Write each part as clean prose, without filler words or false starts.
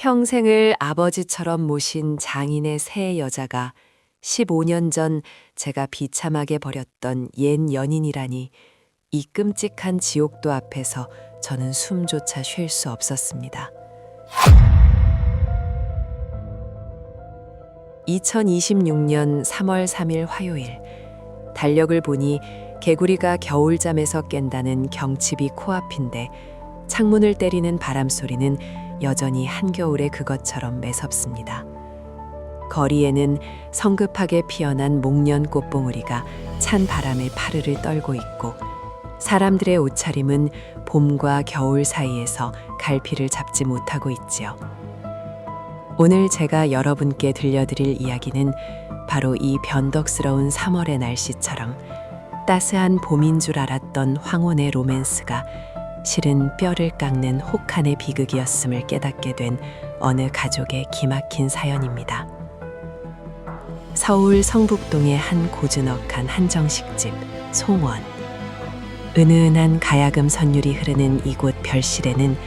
평생을 아버지처럼 모신 장인의 새 여자가 15년 전 제가 비참하게 버렸던 옛 연인이라니 이 끔찍한 지옥도 앞에서 저는 숨조차 쉴 수 없었습니다. 2026년 3월 3일 화요일, 달력을 보니 개구리가 겨울잠에서 깬다는 경칩이 코앞인데 창문을 때리는 바람소리는 여전히 한겨울의 그것처럼 매섭습니다. 거리에는 성급하게 피어난 목련 꽃봉오리가 찬 바람에 파르르 떨고 있고 사람들의 옷차림은 봄과 겨울 사이에서 갈피를 잡지 못하고 있지요. 오늘 제가 여러분께 들려드릴 이야기는 바로 이 변덕스러운 3월의 날씨처럼 따스한 봄인 줄 알았던 황혼의 로맨스가 실은 뼈를 깎는 혹한의 비극이었음을 깨닫게 된 어느 가족의 기막힌 사연입니다. 서울 성북동의 한 고즈넉한 한정식집 송원. 은은한 가야금 선율이 흐르는 이곳 별실에는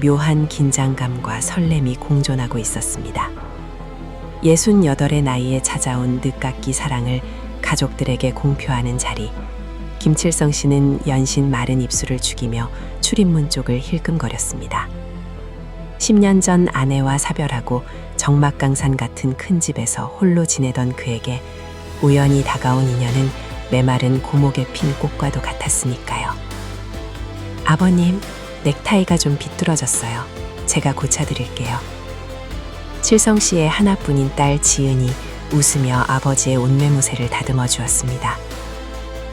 묘한 긴장감과 설렘이 공존하고 있었습니다. 68의 나이에 찾아온 늦깎이 사랑을 가족들에게 공표하는 자리. 김칠성 씨는 연신 마른 입술을 죽이며 출입문 쪽을 힐끔거렸습니다. 10년 전 아내와 사별하고 적막강산 같은 큰 집에서 홀로 지내던 그에게 우연히 다가온 인연은 메마른 고목에 핀 꽃과도 같았으니까요. 아버님, 넥타이가 좀 비뚤어졌어요. 제가 고쳐드릴게요. 칠성 씨의 하나뿐인 딸 지은이 웃으며 아버지의 옷매무새를 다듬어 주었습니다.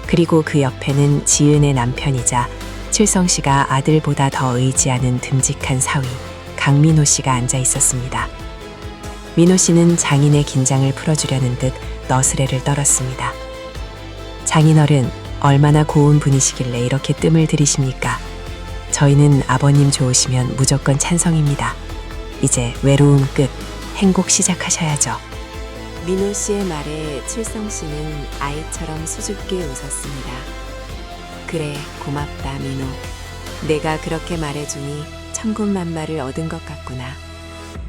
그리고 그 옆에는 지은의 남편이자 칠성 씨가 아들보다 더 의지하는 듬직한 사위 강민호 씨가 앉아 있었습니다. 민호 씨는 장인의 긴장을 풀어주려는 듯 너스레를 떨었습니다. 장인어른, 얼마나 고운 분이시길래 이렇게 뜸을 들이십니까? 저희는 아버님 좋으시면 무조건 찬성입니다. 이제 외로움 끝, 행복 시작하셔야죠. 민호 씨의 말에 칠성 씨는 아이처럼 수줍게 웃었습니다. 그래, 고맙다 민호. 내가 그렇게 말해주니 천군만마를 얻은 것 같구나.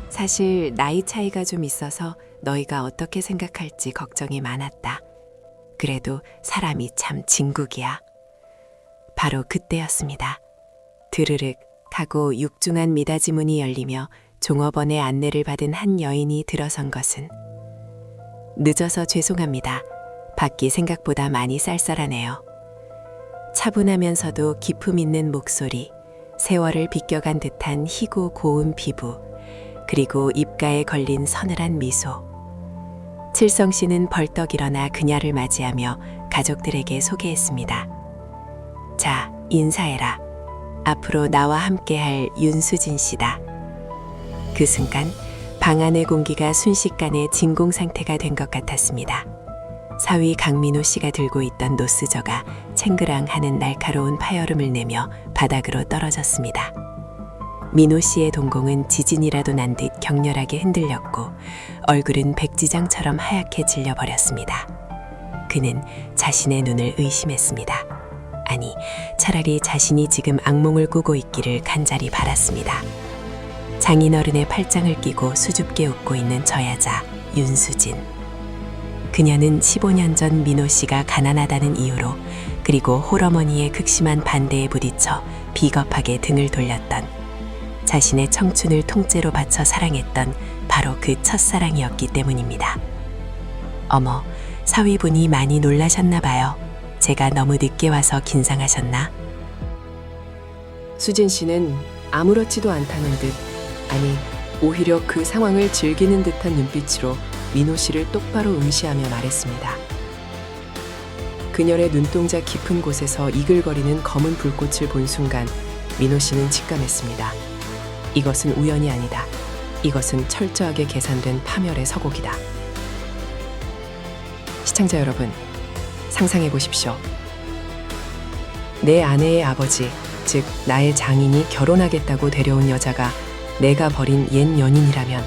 사실 나이 차이가 좀 있어서 너희가 어떻게 생각할지 걱정이 많았다. 그래도 사람이 참 진국이야. 바로 그때였습니다. 드르륵 하고 육중한 미닫이 문이 열리며 종업원의 안내를 받은 한 여인이 들어선 것은 늦어서 죄송합니다. 밖이 생각보다 많이 쌀쌀하네요. 차분하면서도 기품 있는 목소리, 세월을 비껴간 듯한 희고 고운 피부, 그리고 입가에 걸린 서늘한 미소. 칠성 씨는 벌떡 일어나 그녀를 맞이하며 가족들에게 소개했습니다. 자, 인사해라. 앞으로 나와 함께할 윤수진 씨다. 그 순간 방 안의 공기가 순식간에 진공 상태가 된 것 같았습니다. 사위 강민호 씨가 들고 있던 노스저가 챙그랑하는 날카로운 파열음을 내며 바닥으로 떨어졌습니다. 민호 씨의 동공은 지진이라도 난 듯 격렬하게 흔들렸고 얼굴은 백지장처럼 하얗게 질려버렸습니다. 그는 자신의 눈을 의심했습니다. 아니, 차라리 자신이 지금 악몽을 꾸고 있기를 간절히 바랐습니다. 장인어른의 팔짱을 끼고 수줍게 웃고 있는 저 여자 윤수진. 그녀는 15년 전 민호 씨가 가난하다는 이유로 그리고 홀어머니의 극심한 반대에 부딪혀 비겁하게 등을 돌렸던 자신의 청춘을 통째로 바쳐 사랑했던 바로 그 첫사랑이었기 때문입니다. 어머, 사위분이 많이 놀라셨나 봐요. 제가 너무 늦게 와서 긴장하셨나? 수진 씨는 아무렇지도 않다는 듯, 아니 오히려 그 상황을 즐기는 듯한 눈빛으로 민호 씨를 똑바로 응시하며 말했습니다. 그녀의 눈동자 깊은 곳에서 이글거리는 검은 불꽃을 본 순간 민호 씨는 직감했습니다. 이것은 우연이 아니다. 이것은 철저하게 계산된 파멸의 서곡이다. 시청자 여러분, 상상해 보십시오. 내 아내의 아버지, 즉 나의 장인이 결혼하겠다고 데려온 여자가 내가 버린 옛 연인이라면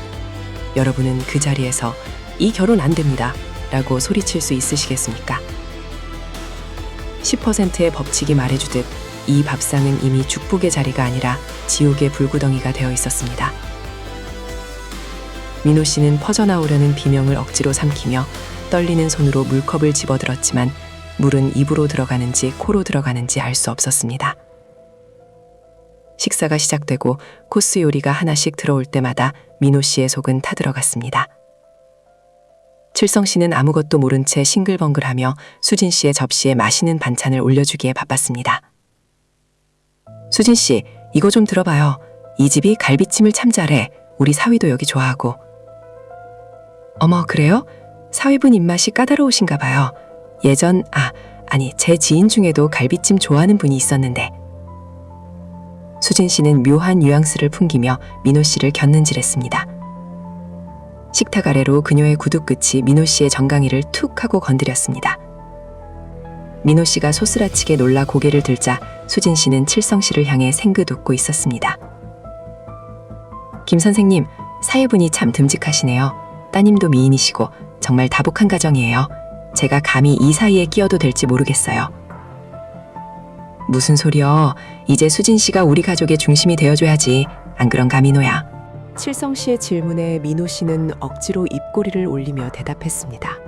여러분은 그 자리에서 이 결혼 안 됩니다 라고 소리칠 수 있으시겠습니까? 10%의 법칙이 말해주듯 이 밥상은 이미 축복의 자리가 아니라 지옥의 불구덩이가 되어 있었습니다. 민호 씨는 퍼져나오려는 비명을 억지로 삼키며 떨리는 손으로 물컵을 집어들었지만 물은 입으로 들어가는지 코로 들어가는지 알 수 없었습니다. 식사가 시작되고 코스 요리가 하나씩 들어올 때마다 민호 씨의 속은 타들어갔습니다. 칠성 씨는 아무것도 모른 채 싱글벙글하며 수진 씨의 접시에 맛있는 반찬을 올려주기에 바빴습니다. 수진 씨, 이거 좀 들어봐요. 이 집이 갈비찜을 참 잘해. 우리 사위도 여기 좋아하고. 어머, 그래요? 사위분 입맛이 까다로우신가 봐요. 제 지인 중에도 갈비찜 좋아하는 분이 있었는데. 수진 씨는 묘한 뉘앙스를 풍기며 민호 씨를 곁눈질했습니다. 식탁 아래로 그녀의 구두 끝이 민호 씨의 정강이를 툭 하고 건드렸습니다. 민호 씨가 소스라치게 놀라 고개를 들자 수진 씨는 칠성 씨를 향해 생긋 웃고 있었습니다. 김 선생님, 사위분이 참 듬직하시네요. 따님도 미인이시고 정말 다복한 가정이에요. 제가 감히 이 사이에 끼어도 될지 모르겠어요. 무슨 소리여. 이제 수진 씨가 우리 가족의 중심이 되어줘야지. 안 그런가, 민호야? 칠성 씨의 질문에 민호 씨는 억지로 입꼬리를 올리며 대답했습니다.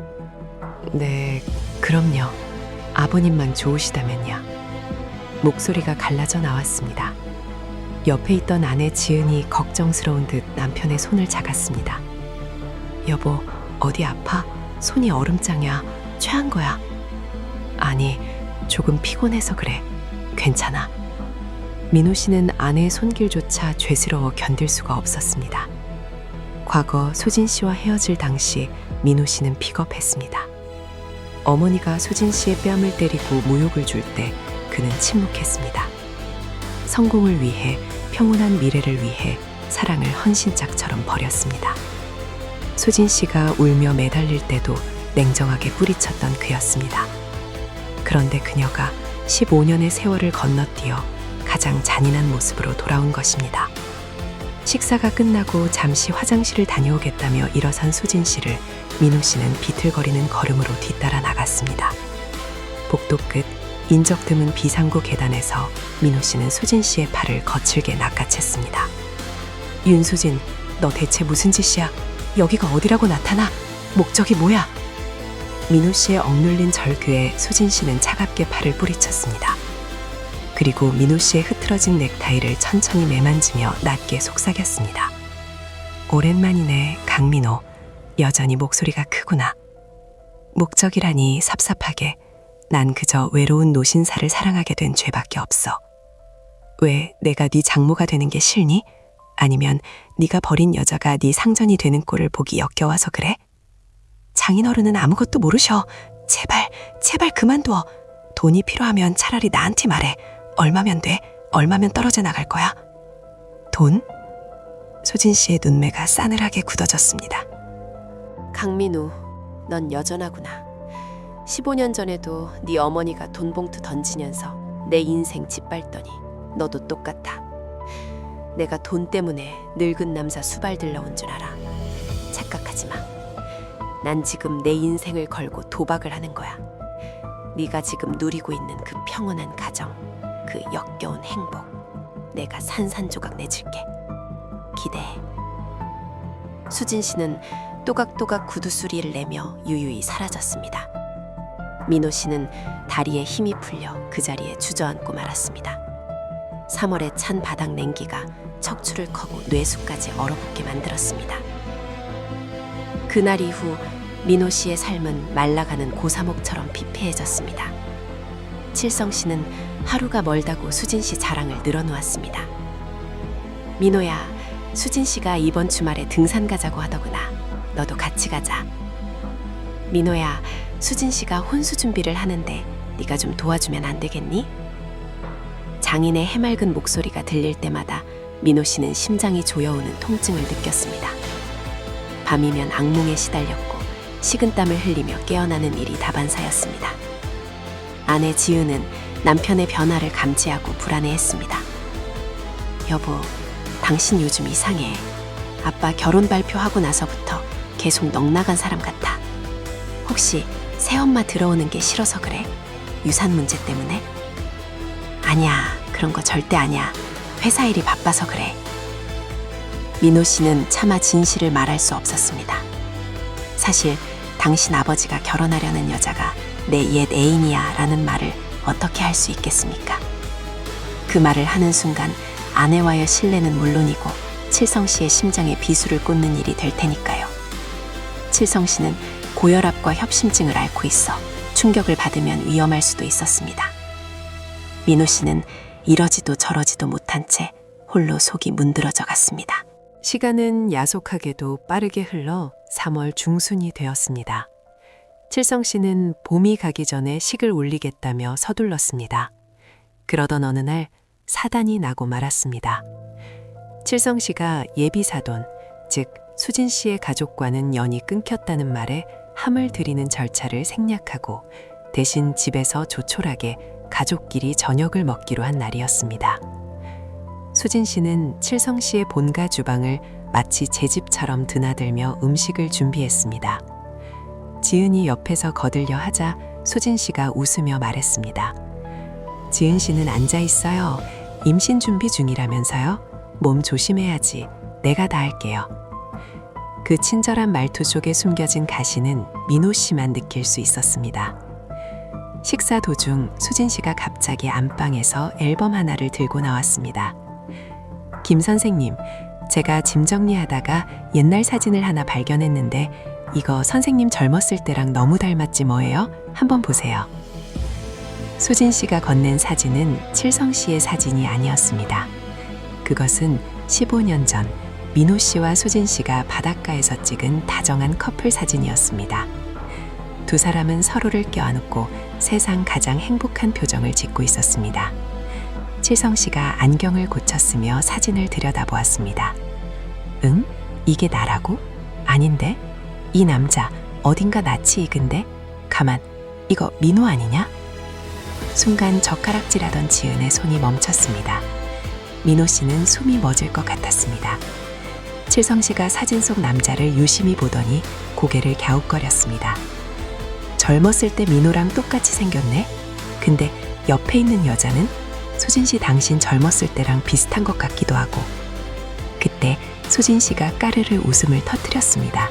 네, 그럼요. 아버님만 좋으시다면요. 목소리가 갈라져 나왔습니다. 옆에 있던 아내 지은이 걱정스러운 듯 남편의 손을 잡았습니다. 여보, 어디 아파? 손이 얼음장이야. 취한 거야. 아니, 조금 피곤해서 그래. 괜찮아. 민호 씨는 아내의 손길조차 죄스러워 견딜 수가 없었습니다. 과거 수진 씨와 헤어질 당시 민호 씨는 비겁했습니다. 어머니가 수진 씨의 뺨을 때리고 모욕을 줄 때 그는 침묵했습니다. 성공을 위해, 평온한 미래를 위해 사랑을 헌신짝처럼 버렸습니다. 수진 씨가 울며 매달릴 때도 냉정하게 뿌리쳤던 그였습니다. 그런데 그녀가 15년의 세월을 건너뛰어 가장 잔인한 모습으로 돌아온 것입니다. 식사가 끝나고 잠시 화장실을 다녀오겠다며 일어선 수진 씨를 민호 씨는 비틀거리는 걸음으로 뒤따라 나갔습니다. 복도 끝 인적 드문 비상구 계단에서 민호 씨는 수진 씨의 팔을 거칠게 낚아챘습니다. 윤수진, 너 대체 무슨 짓이야? 여기가 어디라고 나타나? 목적이 뭐야? 민호 씨의 억눌린 절규에 수진 씨는 차갑게 팔을 뿌리쳤습니다. 그리고 민호 씨의 흐트러진 넥타이를 천천히 매만지며 낮게 속삭였습니다. 오랜만이네, 강민호. 여전히 목소리가 크구나. 목적이라니 섭섭하게. 난 그저 외로운 노신사를 사랑하게 된 죄밖에 없어. 왜 내가 네 장모가 되는 게 싫니? 아니면 네가 버린 여자가 네 상전이 되는 꼴을 보기 역겨워서 그래? 장인어른은 아무것도 모르셔. 제발 그만둬. 돈이 필요하면 차라리 나한테 말해. 얼마면 돼? 얼마면 떨어져 나갈 거야? 돈? 수진 씨의 눈매가 싸늘하게 굳어졌습니다. 강민우, 넌 여전하구나. 15년 전에도 네 어머니가 돈 봉투 던지면서 내 인생 짓밟더니 너도 똑같아. 내가 돈 때문에 늙은 남자 수발들러 온 줄 알아. 착각하지 마. 난 지금 내 인생을 걸고 도박을 하는 거야. 네가 지금 누리고 있는 그 평온한 가정, 그 역겨운 행복, 내가 산산조각 내줄게. 기대해. 수진 씨는 또각또각 구두 소리를 내며 유유히 사라졌습니다. 민호 씨는 다리에 힘이 풀려 그 자리에 주저앉고 말았습니다. 3월의 찬 바닥 냉기가 척추를 커고 뇌수까지 얼어붙게 만들었습니다. 그날 이후 민호 씨의 삶은 말라가는 고사목처럼 피폐해졌습니다. 칠성 씨는 하루가 멀다고 수진 씨 자랑을 늘어놓았습니다. 민호야, 수진 씨가 이번 주말에 등산 가자고 하더구나. 너도 같이 가자. 민호야, 수진 씨가 혼수 준비를 하는데 네가 좀 도와주면 안 되겠니? 장인의 해맑은 목소리가 들릴 때마다 민호 씨는 심장이 조여오는 통증을 느꼈습니다. 밤이면 악몽에 시달렸고 식은땀을 흘리며 깨어나는 일이 다반사였습니다. 아내 지은은 남편의 변화를 감지하고 불안해했습니다. 여보, 당신 요즘 이상해. 아빠 결혼 발표하고 나서부터 계속 넋나간 사람 같아. 혹시 새엄마 들어오는 게 싫어서 그래? 유산 문제 때문에? 아니야, 그런 거 절대 아니야. 회사 일이 바빠서 그래. 민호 씨는 차마 진실을 말할 수 없었습니다. 사실 당신 아버지가 결혼하려는 여자가 내 옛 애인이야 라는 말을 어떻게 할 수 있겠습니까? 그 말을 하는 순간 아내와의 신뢰는 물론이고 칠성 씨의 심장에 비수를 꽂는 일이 될 테니까요. 칠성 씨는 고혈압과 협심증을 앓고 있어 충격을 받으면 위험할 수도 있었습니다. 민호 씨는 이러지도 저러지도 못한 채 홀로 속이 문드러져 갔습니다. 시간은 야속하게도 빠르게 흘러 3월 중순이 되었습니다. 칠성 씨는 봄이 가기 전에 식을 올리겠다며 서둘렀습니다. 그러던 어느 날 사단이 나고 말았습니다. 칠성 씨가 예비 사돈, 즉 수진 씨의 가족과는 연이 끊겼다는 말에 함을 드리는 절차를 생략하고 대신 집에서 조촐하게 가족끼리 저녁을 먹기로 한 날이었습니다. 수진 씨는 칠성 씨의 본가 주방을 마치 제 집처럼 드나들며 음식을 준비했습니다. 지은이 옆에서 거들려 하자 수진 씨가 웃으며 말했습니다. 지은 씨는 앉아 있어요. 임신 준비 중이라면서요? 몸 조심해야지. 내가 다 할게요. 그 친절한 말투 속에 숨겨진 가시는 민호 씨만 느낄 수 있었습니다. 식사 도중 수진 씨가 갑자기 안방에서 앨범 하나를 들고 나왔습니다. 김 선생님, 제가 짐 정리하다가 옛날 사진을 하나 발견했는데 이거 선생님 젊었을 때랑 너무 닮았지 뭐예요? 한번 보세요. 수진 씨가 건넨 사진은 칠성 씨의 사진이 아니었습니다. 그것은 15년 전 민호 씨와 수진 씨가 바닷가에서 찍은 다정한 커플 사진이었습니다. 두 사람은 서로를 껴안고 세상 가장 행복한 표정을 짓고 있었습니다. 칠성 씨가 안경을 고쳤으며 사진을 들여다보았습니다. 응? 이게 나라고? 아닌데? 이 남자 어딘가 낯이 익은데? 가만, 이거 민호 아니냐? 순간 젓가락질하던 지은의 손이 멈췄습니다. 민호 씨는 숨이 멎을 것 같았습니다. 칠성 씨가 사진 속 남자를 유심히 보더니 고개를 갸웃거렸습니다. 젊었을 때 민호랑 똑같이 생겼네? 근데 옆에 있는 여자는 수진 씨 당신 젊었을 때랑 비슷한 것 같기도 하고. 그때 수진 씨가 까르르 웃음을 터뜨렸습니다.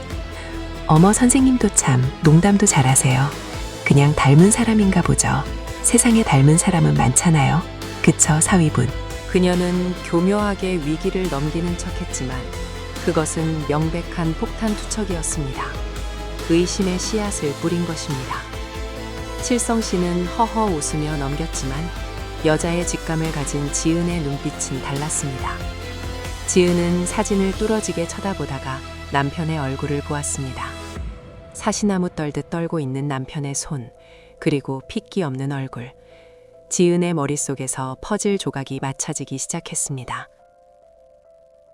어머 선생님도 참 농담도 잘하세요. 그냥 닮은 사람인가 보죠. 세상에 닮은 사람은 많잖아요. 그쵸 사위분. 그녀는 교묘하게 위기를 넘기는 척했지만 그것은 명백한 폭탄 투척이었습니다. 의심의 씨앗을 뿌린 것입니다. 칠성 씨는 허허 웃으며 넘겼지만 여자의 직감을 가진 지은의 눈빛은 달랐습니다. 지은은 사진을 뚫어지게 쳐다보다가 남편의 얼굴을 보았습니다. 사시나무 떨듯 떨고 있는 남편의 손, 그리고 핏기 없는 얼굴. 지은의 머릿속에서 퍼즐 조각이 맞춰지기 시작했습니다.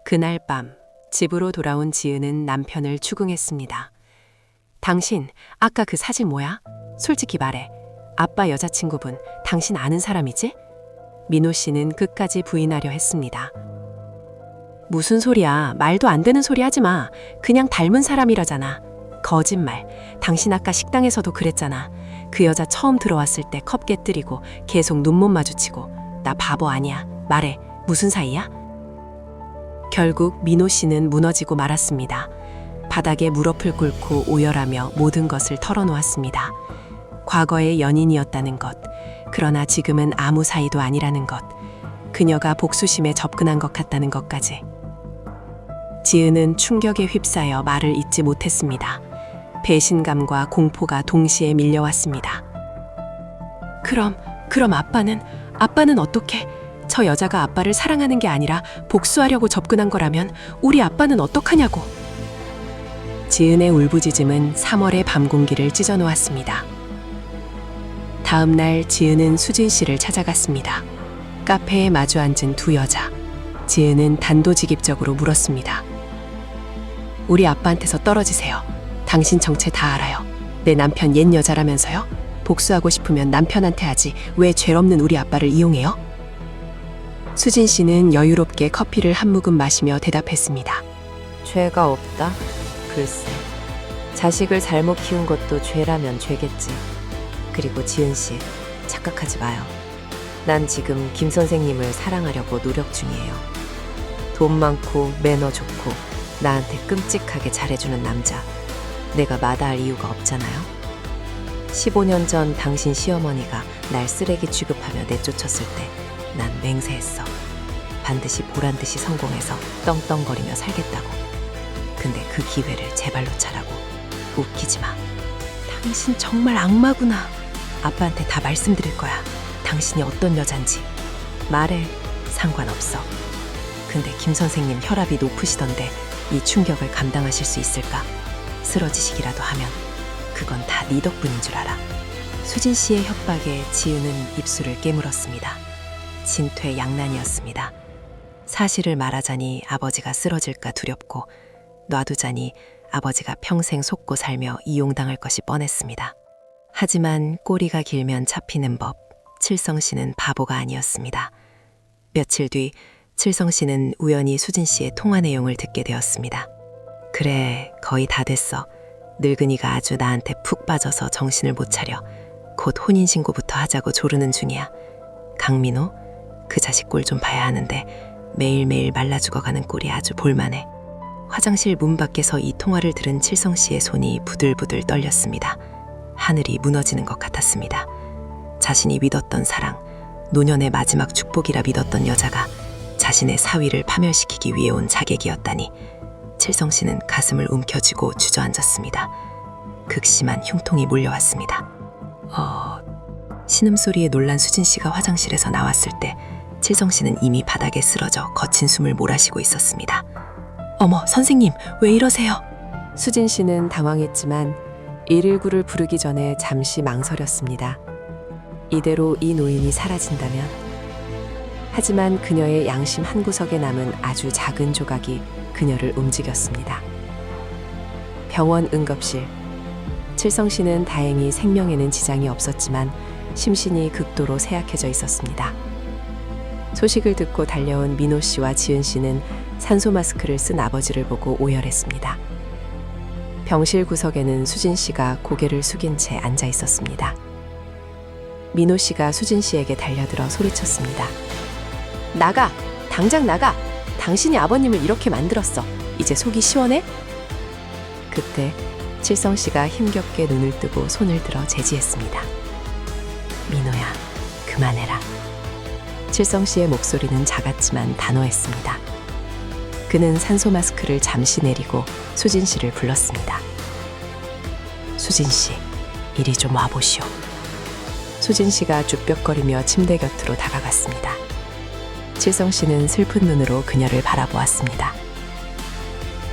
그날 밤 집으로 돌아온 지은은 남편을 추궁했습니다. 당신 아까 그 사진 뭐야? 솔직히 말해. 아빠 여자친구분 당신 아는 사람이지? 민호 씨는 끝까지 부인하려 했습니다. 무슨 소리야. 말도 안 되는 소리 하지 마. 그냥 닮은 사람이라잖아. 거짓말. 당신 아까 식당에서도 그랬잖아. 그 여자 처음 들어왔을 때 컵 깨뜨리고 계속 눈못 마주치고. 나 바보 아니야. 말해. 무슨 사이야? 결국 민호 씨는 무너지고 말았습니다. 바닥에 무릎을 꿇고 오열하며 모든 것을 털어놓았습니다. 과거의 연인이었다는 것, 그러나 지금은 아무 사이도 아니라는 것, 그녀가 복수심에 접근한 것 같다는 것까지. 지은은 충격에 휩싸여 말을 잇지 못했습니다. 배신감과 공포가 동시에 밀려왔습니다. 그럼 아빠는 어떻게? 저 여자가 아빠를 사랑하는 게 아니라 복수하려고 접근한 거라면 우리 아빠는 어떡하냐고. 지은의 울부짖음은 3월의 밤 공기를 찢어놓았습니다. 다음 날 지은은 수진 씨를 찾아갔습니다. 카페에 마주 앉은 두 여자. 지은은 단도직입적으로 물었습니다. 우리 아빠한테서 떨어지세요. 당신 정체 다 알아요. 내 남편 옛 여자라면서요? 복수하고 싶으면 남편한테 하지 왜 죄없는 우리 아빠를 이용해요? 수진 씨는 여유롭게 커피를 한 모금 마시며 대답했습니다. 죄가 없다? 글쎄, 자식을 잘못 키운 것도 죄라면 죄겠지. 그리고 지은 씨, 착각하지 마요. 난 지금 김 선생님을 사랑하려고 노력 중이에요. 돈 많고 매너 좋고 나한테 끔찍하게 잘해주는 남자. 내가 마다할 이유가 없잖아요. 15년 전 당신 시어머니가 날 쓰레기 취급하며 내쫓았을 때 난 맹세했어. 반드시 보란 듯이 성공해서 떵떵거리며 살겠다고. 근데 그 기회를 제 발로 차라고. 웃기지 마. 당신 정말 악마구나. 아빠한테 다 말씀드릴 거야. 당신이 어떤 여잔지. 말해. 상관없어. 근데 김 선생님 혈압이 높으시던데 이 충격을 감당하실 수 있을까? 쓰러지시기라도 하면 그건 다 네 덕분인 줄 알아. 수진 씨의 협박에 지은은 입술을 깨물었습니다. 진퇴양난이었습니다. 사실을 말하자니 아버지가 쓰러질까 두렵고 놔두자니 아버지가 평생 속고 살며 이용당할 것이 뻔했습니다. 하지만 꼬리가 길면 잡히는 법, 칠성 씨는 바보가 아니었습니다. 며칠 뒤 칠성 씨는 우연히 수진 씨의 통화 내용을 듣게 되었습니다. 그래, 거의 다 됐어. 늙은이가 아주 나한테 푹 빠져서 정신을 못 차려. 곧 혼인신고부터 하자고 조르는 중이야. 강민호? 그 자식 꼴 좀 봐야 하는데 매일매일 말라 죽어가는 꼴이 아주 볼만해. 화장실 문 밖에서 이 통화를 들은 칠성 씨의 손이 부들부들 떨렸습니다. 하늘이 무너지는 것 같았습니다. 자신이 믿었던 사랑, 노년의 마지막 축복이라 믿었던 여자가 자신의 사위를 파멸시키기 위해 온 자객이었다니. 칠성 씨는 가슴을 움켜쥐고 주저앉았습니다. 극심한 흉통이 몰려왔습니다. 신음소리에 놀란 수진 씨가 화장실에서 나왔을 때 칠성 씨는 이미 바닥에 쓰러져 거친 숨을 몰아쉬고 있었습니다. 어머, 선생님, 왜 이러세요? 수진 씨는 당황했지만 119를 부르기 전에 잠시 망설였습니다. 이대로 이 노인이 사라진다면? 하지만 그녀의 양심 한구석에 남은 아주 작은 조각이 그녀를 움직였습니다. 병원 응급실. 칠성 씨는 다행히 생명에는 지장이 없었지만 심신이 극도로 쇠약해져 있었습니다. 소식을 듣고 달려온 민호 씨와 지은 씨는 산소 마스크를 쓴 아버지를 보고 오열했습니다. 병실 구석에는 수진 씨가 고개를 숙인 채 앉아 있었습니다. 민호 씨가 수진 씨에게 달려들어 소리쳤습니다. 나가! 당장 나가! 당신이 아버님을 이렇게 만들었어. 이제 속이 시원해? 그때 칠성 씨가 힘겹게 눈을 뜨고 손을 들어 제지했습니다. 민호야, 그만해라. 칠성 씨의 목소리는 작았지만 단호했습니다. 그는 산소 마스크를 잠시 내리고 수진 씨를 불렀습니다. 수진 씨, 이리 좀 와보시오. 수진 씨가 쭈뼛거리며 침대 곁으로 다가갔습니다. 칠성 씨는 슬픈 눈으로 그녀를 바라보았습니다.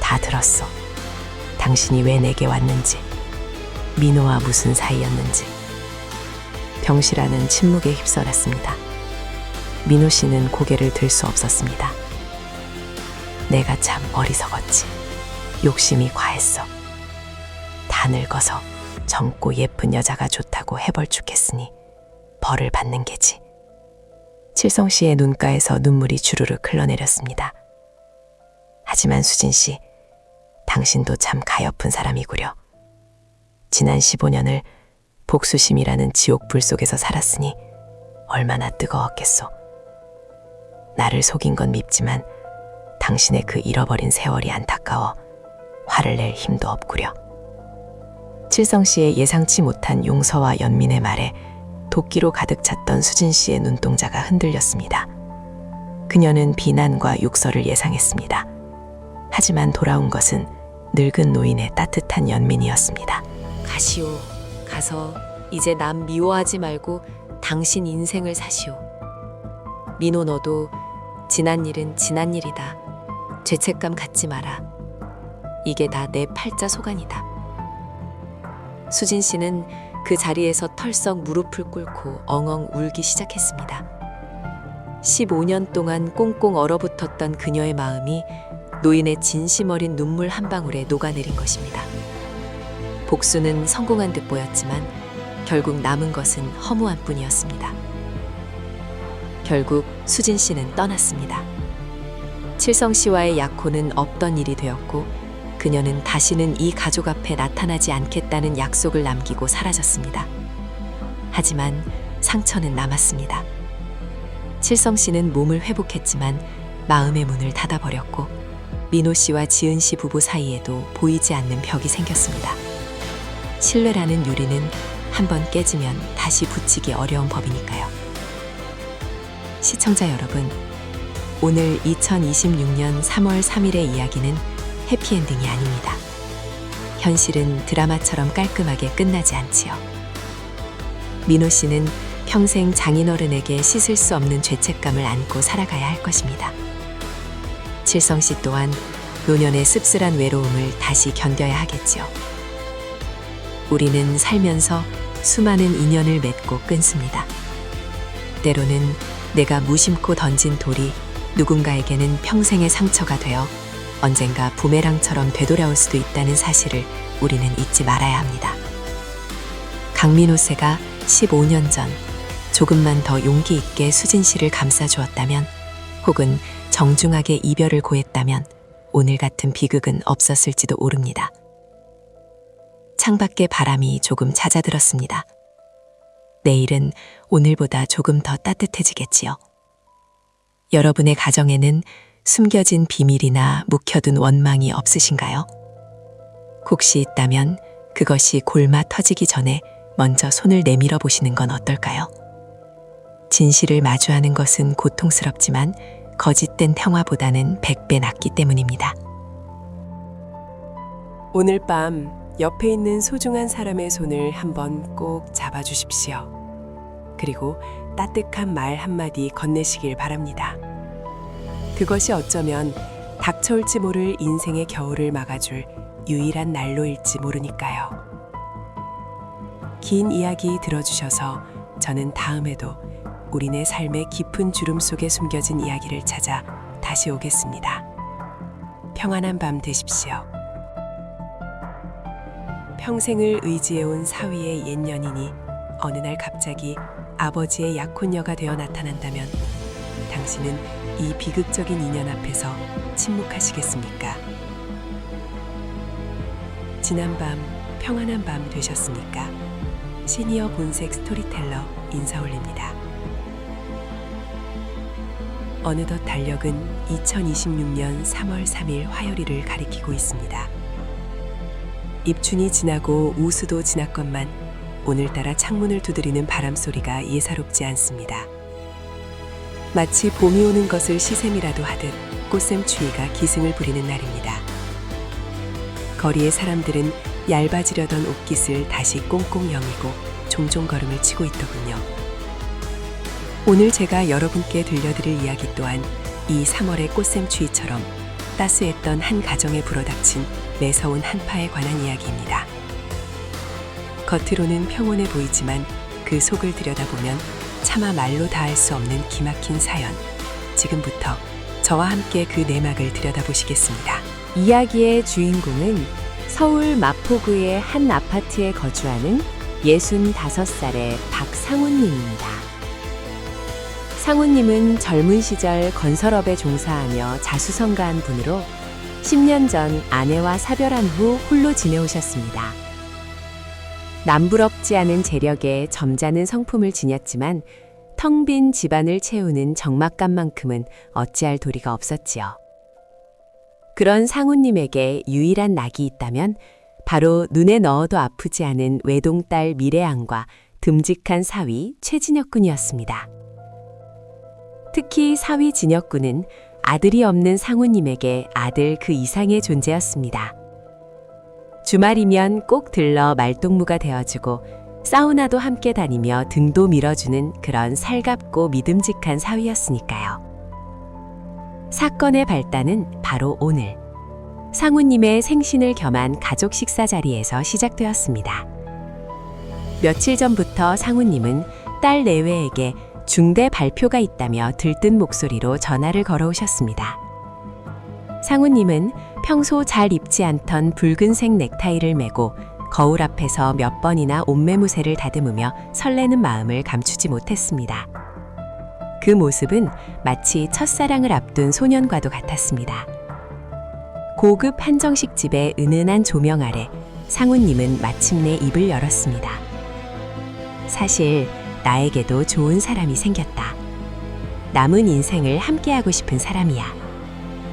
다 들었어. 당신이 왜 내게 왔는지, 민호와 무슨 사이였는지. 병실 안은 침묵에 휩싸였습니다. 민호 씨는 고개를 들 수 없었습니다. 내가 참 어리석었지. 욕심이 과했어. 다 늙어서 젊고 예쁜 여자가 좋다고 해벌쭉했으니 벌을 받는 게지. 칠성 씨의 눈가에서 눈물이 주르륵 흘러내렸습니다. 하지만 수진 씨, 당신도 참 가엾은 사람이구려. 지난 15년을 복수심이라는 지옥불 속에서 살았으니 얼마나 뜨거웠겠소. 나를 속인 건 밉지만 당신의 그 잃어버린 세월이 안타까워 화를 낼 힘도 없구려. 칠성 씨의 예상치 못한 용서와 연민의 말에 도끼로 가득 찼던 수진 씨의 눈동자가 흔들렸습니다. 그녀는 비난과 욕설을 예상했습니다. 하지만 돌아온 것은 늙은 노인의 따뜻한 연민이었습니다. 가시오. 가서 이제 남 미워하지 말고 당신 인생을 사시오. 민호, 너도 지난 일은 지난 일이다. 죄책감 갖지 마라. 이게 다 내 팔자 소관이다. 수진 씨는 그 자리에서 털썩 무릎을 꿇고 엉엉 울기 시작했습니다. 15년 동안 꽁꽁 얼어붙었던 그녀의 마음이 노인의 진심 어린 눈물 한 방울에 녹아내린 것입니다. 복수는 성공한 듯 보였지만 결국 남은 것은 허무한 뿐이었습니다. 결국 수진 씨는 떠났습니다. 칠성 씨와의 약혼은 없던 일이 되었고 그녀는 다시는 이 가족 앞에 나타나지 않겠다는 약속을 남기고 사라졌습니다. 하지만 상처는 남았습니다. 칠성 씨는 몸을 회복했지만 마음의 문을 닫아버렸고 민호 씨와 지은 씨 부부 사이에도 보이지 않는 벽이 생겼습니다. 신뢰라는 유리는 한번 깨지면 다시 붙이기 어려운 법이니까요. 시청자 여러분, 오늘 2026년 3월 3일의 이야기는 해피엔딩이 아닙니다. 현실은 드라마처럼 깔끔하게 끝나지 않지요. 민호 씨는 평생 장인어른에게 씻을 수 없는 죄책감을 안고 살아가야 할 것입니다. 칠성 씨 또한 노년의 씁쓸한 외로움을 다시 견뎌야 하겠지요. 우리는 살면서 수많은 인연을 맺고 끊습니다. 때로는 내가 무심코 던진 돌이 누군가에게는 평생의 상처가 되어 언젠가 부메랑처럼 되돌아올 수도 있다는 사실을 우리는 잊지 말아야 합니다. 강민호세가 15년 전 조금만 더 용기 있게 수진 씨를 감싸주었다면, 혹은 정중하게 이별을 고했다면 오늘 같은 비극은 없었을지도 모릅니다. 창밖에 바람이 조금 잦아들었습니다. 내일은 오늘보다 조금 더 따뜻해지겠지요. 여러분의 가정에는 숨겨진 비밀이나 묵혀둔 원망이 없으신가요? 혹시 있다면 그것이 골마 터지기 전에 먼저 손을 내밀어 보시는 건 어떨까요? 진실을 마주하는 것은 고통스럽지만 거짓된 평화보다는 100배 낫기 때문입니다. 오늘 밤 옆에 있는 소중한 사람의 손을 한번 꼭 잡아주십시오. 그리고 따뜻한 말 한마디 건네시길 바랍니다. 그것이 어쩌면 닥쳐올지 모를 인생의 겨울을 막아줄 유일한 난로일지 모르니까요. 긴 이야기 들어주셔서 저는 다음에도 우리네 삶의 깊은 주름 속에 숨겨진 이야기를 찾아 다시 오겠습니다. 평안한 밤 되십시오. 평생을 의지해온 사위의 옛 연인이 어느 날 갑자기 아버지의 약혼녀가 되어 나타난다면 당신은 이 비극적인 인연 앞에서 침묵하시겠습니까? 지난밤 평안한 밤 되셨습니까? 시니어 본색 스토리텔러 인사 올립니다. 어느덧 달력은 2026년 3월 3일 화요일을 가리키고 있습니다. 입춘이 지나고 우수도 지났건만 오늘따라 창문을 두드리는 바람 소리가 예사롭지 않습니다. 마치 봄이 오는 것을 시샘이라도 하듯 꽃샘추위가 기승을 부리는 날입니다. 거리의 사람들은 얇아지려던 옷깃을 다시 꽁꽁 여미고 종종 걸음을 치고 있더군요. 오늘 제가 여러분께 들려드릴 이야기 또한 이 3월의 꽃샘추위처럼 따스했던 한 가정에 불어닥친 매서운 한파에 관한 이야기입니다. 겉으로는 평온해 보이지만 그 속을 들여다보면 차마 말로 다할 수 없는 기막힌 사연. 지금부터 저와 함께 그 내막을 들여다보시겠습니다. 이야기의 주인공은 서울 마포구의 한 아파트에 거주하는 65살의 박상훈님입니다. 상훈님은 젊은 시절 건설업에 종사하며 자수성가한 분으로 10년 전 아내와 사별한 후 홀로 지내오셨습니다. 남부럽지 않은 재력에 점잖은 성품을 지녔지만 텅 빈 집안을 채우는 적막감만큼은 어찌할 도리가 없었지요. 그런 상훈님에게 유일한 낙이 있다면 바로 눈에 넣어도 아프지 않은 외동딸 미래양과 듬직한 사위 최진혁 군이었습니다. 특히 사위 진혁 군은 아들이 없는 상훈님에게 아들 그 이상의 존재였습니다. 주말이면 꼭 들러 말동무가 되어주고 사우나도 함께 다니며 등도 밀어주는 그런 살갑고 믿음직한 사위였으니까요. 사건의 발단은 바로 오늘 상훈님의 생신을 겸한 가족 식사 자리에서 시작되었습니다. 며칠 전부터 상훈님은 딸 내외에게 중대 발표가 있다며 들뜬 목소리로 전화를 걸어오셨습니다. 상훈님은 평소 잘 입지 않던 붉은색 넥타이를 메고 거울 앞에서 몇 번이나 옷매무새를 다듬으며 설레는 마음을 감추지 못했습니다. 그 모습은 마치 첫사랑을 앞둔 소년과도 같았습니다. 고급 한정식 집의 은은한 조명 아래 상훈님은 마침내 입을 열었습니다. 사실 나에게도 좋은 사람이 생겼다. 남은 인생을 함께하고 싶은 사람이야.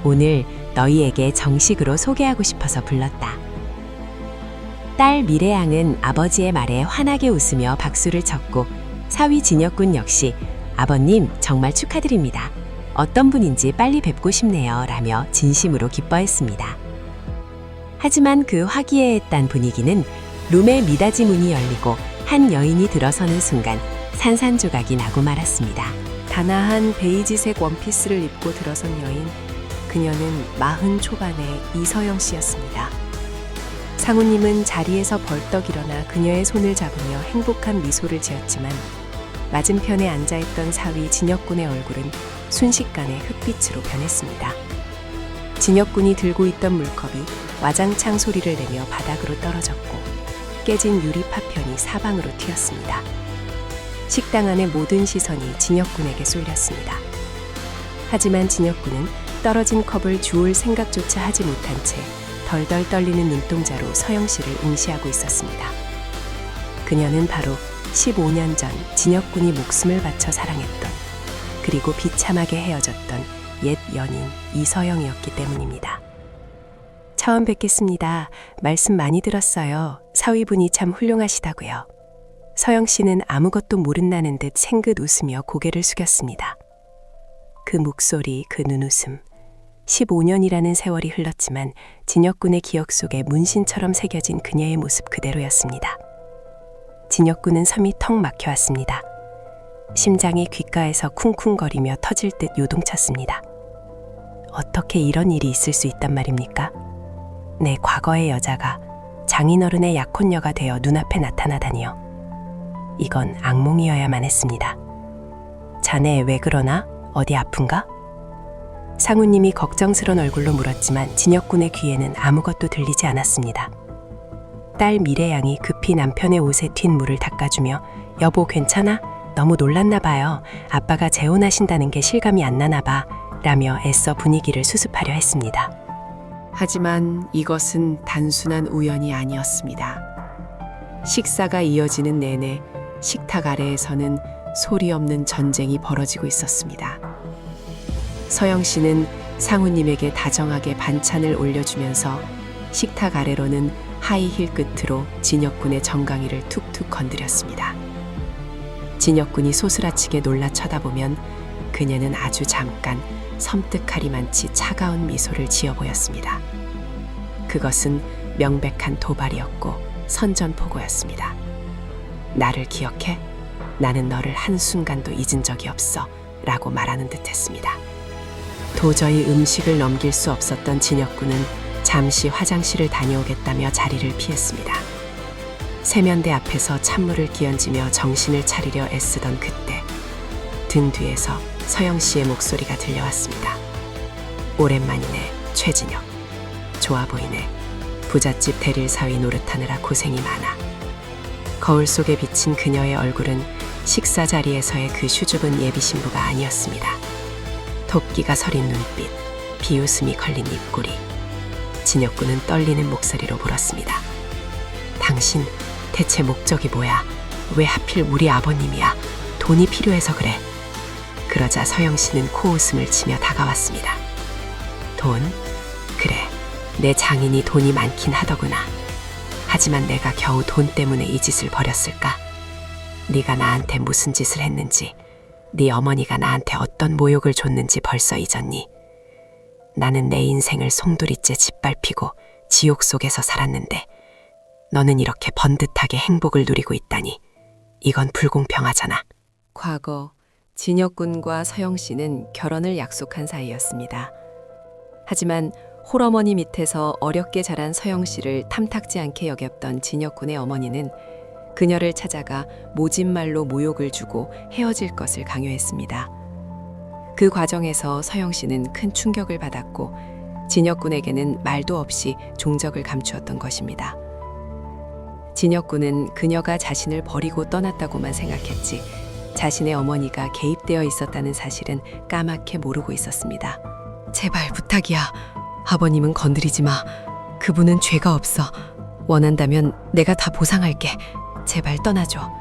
오늘 너희에게 정식으로 소개하고 싶어서 불렀다. 딸 미래양은 아버지의 말에 환하게 웃으며 박수를 쳤고 사위 진혁군 역시 아버님 정말 축하드립니다. 어떤 분인지 빨리 뵙고 싶네요 라며 진심으로 기뻐했습니다. 하지만 그 화기애애했던 분위기는 룸의 미닫이 문이 열리고 한 여인이 들어서는 순간 산산조각이 나고 말았습니다. 단아한 베이지색 원피스를 입고 들어선 여인, 그녀는 40 초반의 이서영 씨였습니다. 상우님은 자리에서 벌떡 일어나 그녀의 손을 잡으며 행복한 미소를 지었지만 맞은편에 앉아있던 사위 진혁군의 얼굴은 순식간에 흑빛으로 변했습니다. 진혁군이 들고 있던 물컵이 와장창 소리를 내며 바닥으로 떨어졌고 깨진 유리 파편이 사방으로 튀었습니다. 식당 안의 모든 시선이 진혁군에게 쏠렸습니다. 하지만 진혁군은 떨어진 컵을 주울 생각조차 하지 못한 채 덜덜 떨리는 눈동자로 서영 씨를 응시하고 있었습니다. 그녀는 바로 15년 전 진혁군이 목숨을 바쳐 사랑했던 그리고 비참하게 헤어졌던 옛 연인 이서영이었기 때문입니다. 처음 뵙겠습니다. 말씀 많이 들었어요. 사위분이 참 훌륭하시다고요. 서영 씨는 아무것도 모른다는 듯 생긋 웃으며 고개를 숙였습니다. 그 목소리, 그 눈웃음. 15년이라는 세월이 흘렀지만 진혁군의 기억 속에 문신처럼 새겨진 그녀의 모습 그대로였습니다. 진혁군은 섬이 턱 막혀왔습니다. 심장이 귓가에서 쿵쿵거리며 터질 듯 요동쳤습니다. 어떻게 이런 일이 있을 수 있단 말입니까? 내 과거의 여자가 장인어른의 약혼녀가 되어 눈앞에 나타나다니요. 이건 악몽이어야만 했습니다. 자네 왜 그러나? 어디 아픈가? 상우님이 걱정스런 얼굴로 물었지만 진혁군의 귀에는 아무것도 들리지 않았습니다. 딸 미래양이 급히 남편의 옷에 튄 물을 닦아주며 여보 괜찮아? 너무 놀랐나 봐요. 아빠가 재혼하신다는 게 실감이 안 나나 봐 라며 애써 분위기를 수습하려 했습니다. 하지만 이것은 단순한 우연이 아니었습니다. 식사가 이어지는 내내 식탁 아래에서는 소리 없는 전쟁이 벌어지고 있었습니다. 서영 씨는 상우님에게 다정하게 반찬을 올려주면서 식탁 아래로는 하이힐 끝으로 진혁군의 정강이를 툭툭 건드렸습니다. 진혁군이 소스라치게 놀라 쳐다보면 그녀는 아주 잠깐 섬뜩하리만치 차가운 미소를 지어 보였습니다. 그것은 명백한 도발이었고 선전포고였습니다. 나를 기억해? 나는 너를 한순간도 잊은 적이 없어 라고 말하는 듯했습니다. 도저히 음식을 넘길 수 없었던 진혁군은 잠시 화장실을 다녀오겠다며 자리를 피했습니다. 세면대 앞에서 찬물을 끼얹으며 정신을 차리려 애쓰던 그때 등 뒤에서 서영 씨의 목소리가 들려왔습니다. 오랜만이네, 최진혁. 좋아 보이네. 부잣집 대릴 사위 노릇하느라 고생이 많아. 거울 속에 비친 그녀의 얼굴은 식사 자리에서의 그 수줍은 예비 신부가 아니었습니다. 토끼가 서린 눈빛, 비웃음이 걸린 입꼬리. 진혁군은 떨리는 목소리로 물었습니다. 당신 대체 목적이 뭐야? 왜 하필 우리 아버님이야? 돈이 필요해서 그래. 그러자 서영 씨는 코웃음을 치며 다가왔습니다. 돈? 그래, 내 장인이 돈이 많긴 하더구나. 하지만 내가 겨우 돈 때문에 이 짓을 벌였을까? 네가 나한테 무슨 짓을 했는지, 네 어머니가 나한테 어떤 모욕을 줬는지 벌써 잊었니? 나는 내 인생을 송두리째 짓밟히고 지옥 속에서 살았는데 너는 이렇게 번듯하게 행복을 누리고 있다니. 이건 불공평하잖아. 과거 진혁군과 서영 씨는 결혼을 약속한 사이였습니다. 하지만 홀어머니 밑에서 어렵게 자란 서영 씨를 탐탁지 않게 여겼던 진혁군의 어머니는 그녀를 찾아가 모진 말로 모욕을 주고 헤어질 것을 강요했습니다. 그 과정에서 서영 씨는 큰 충격을 받았고 진혁군에게는 말도 없이 종적을 감추었던 것입니다. 진혁군은 그녀가 자신을 버리고 떠났다고만 생각했지 자신의 어머니가 개입되어 있었다는 사실은 까맣게 모르고 있었습니다. 제발 부탁이야. 아버님은 건드리지 마. 그분은 죄가 없어. 원한다면 내가 다 보상할게. 제발 떠나줘.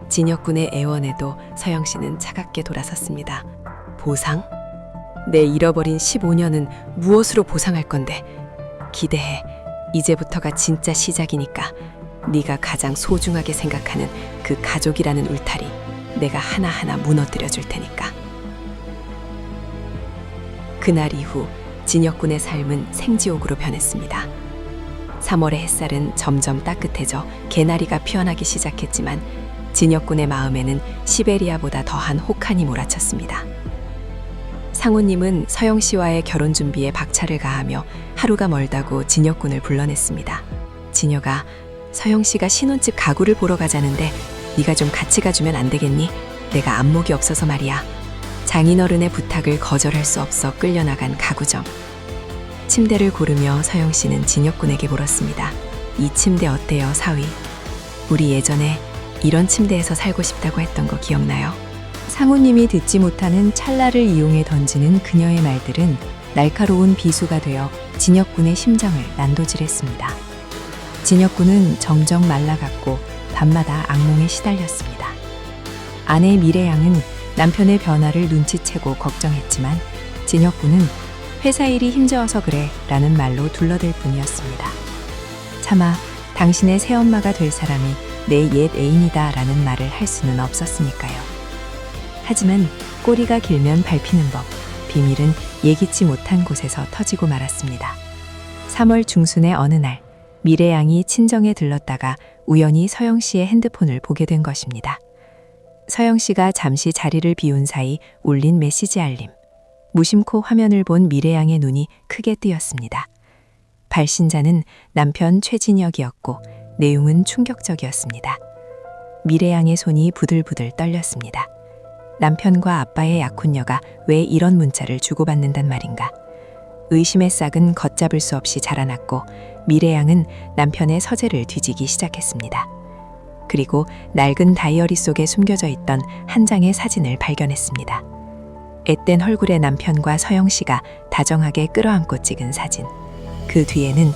진혁군의 애원에도 서영 씨는 차갑게 돌아섰습니다. 보상? 내 잃어버린 15년은 무엇으로 보상할 건데? 기대해. 이제부터가 진짜 시작이니까. 네가 가장 소중하게 생각하는 그 가족이라는 울타리 내가 하나하나 무너뜨려 줄 테니까. 그날 이후 진혁군의 삶은 생지옥으로 변했습니다. 3월의 햇살은 점점 따뜻해져 개나리가 피어나기 시작했지만 진혁군의 마음에는 시베리아보다 더한 혹한이 몰아쳤습니다. 상우님은 서영 씨와의 결혼 준비에 박차를 가하며 하루가 멀다고 진혁군을 불러냈습니다. 진혁아, 서영 씨가 신혼집 가구를 보러 가자는데 네가 좀 같이 가주면 안 되겠니? 내가 안목이 없어서 말이야. 장인어른의 부탁을 거절할 수 없어 끌려나간 가구점. 침대를 고르며 서영 씨는 진혁군에게 물었습니다. 이 침대 어때요, 사위? 우리 예전에 이런 침대에서 살고 싶다고 했던 거 기억나요? 상우님이 듣지 못하는 찰나를 이용해 던지는 그녀의 말들은 날카로운 비수가 되어 진혁군의 심장을 난도질했습니다. 진혁군은 점점 말라갔고 밤마다 악몽에 시달렸습니다. 아내 미래양은 남편의 변화를 눈치채고 걱정했지만 진혁군은 회사 일이 힘겨워서 그래 라는 말로 둘러댈 뿐이었습니다. 차마 당신의 새엄마가 될 사람이 내 옛 애인이다 라는 말을 할 수는 없었으니까요. 하지만 꼬리가 길면 밟히는 법, 비밀은 예기치 못한 곳에서 터지고 말았습니다. 3월 중순의 어느 날, 미래양이 친정에 들렀다가 우연히 서영 씨의 핸드폰을 보게 된 것입니다. 서영 씨가 잠시 자리를 비운 사이 울린 메시지 알림. 무심코 화면을 본 미래양의 눈이 크게 뜨였습니다. 발신자는 남편 최진혁이었고 내용은 충격적이었습니다. 미래양의 손이 부들부들 떨렸습니다. 남편과 아빠의 약혼녀가 왜 이런 문자를 주고받는단 말인가. 의심의 싹은 걷잡을 수 없이 자라났고 미래양은 남편의 서재를 뒤지기 시작했습니다. 그리고 낡은 다이어리 속에 숨겨져 있던 한 장의 사진을 발견했습니다. 앳된 얼굴의 남편과 서영 씨가 다정하게 끌어안고 찍은 사진. 그 뒤에는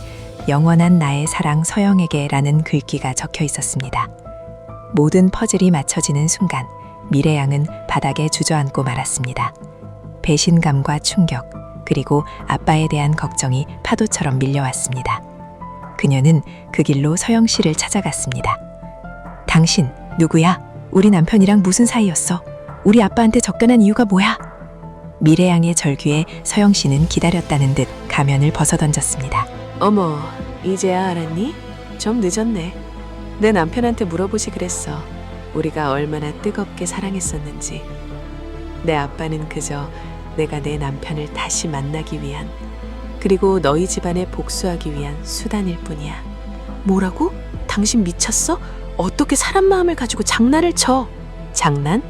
영원한 나의 사랑 서영에게 라는 글귀가 적혀 있었습니다. 모든 퍼즐이 맞춰지는 순간 미래양은 바닥에 주저앉고 말았습니다. 배신감과 충격, 그리고 아빠에 대한 걱정이 파도처럼 밀려왔습니다. 그녀는 그 길로 서영 씨를 찾아갔습니다. 당신 누구야? 우리 남편이랑 무슨 사이였어? 우리 아빠한테 접견한 이유가 뭐야? 미래양의 절규에 서영 씨는 기다렸다는 듯 가면을 벗어던졌습니다. 어머, 이제야 알았니? 좀 늦었네. 내 남편한테 물어보지 그랬어. 우리가 얼마나 뜨겁게 사랑했었는지. 내 아빠는 그저 내가 내 남편을 다시 만나기 위한, 그리고 너희 집안에 복수하기 위한 수단일 뿐이야. 뭐라고? 당신 미쳤어? 어떻게 사람 마음을 가지고 장난을 쳐? 장난?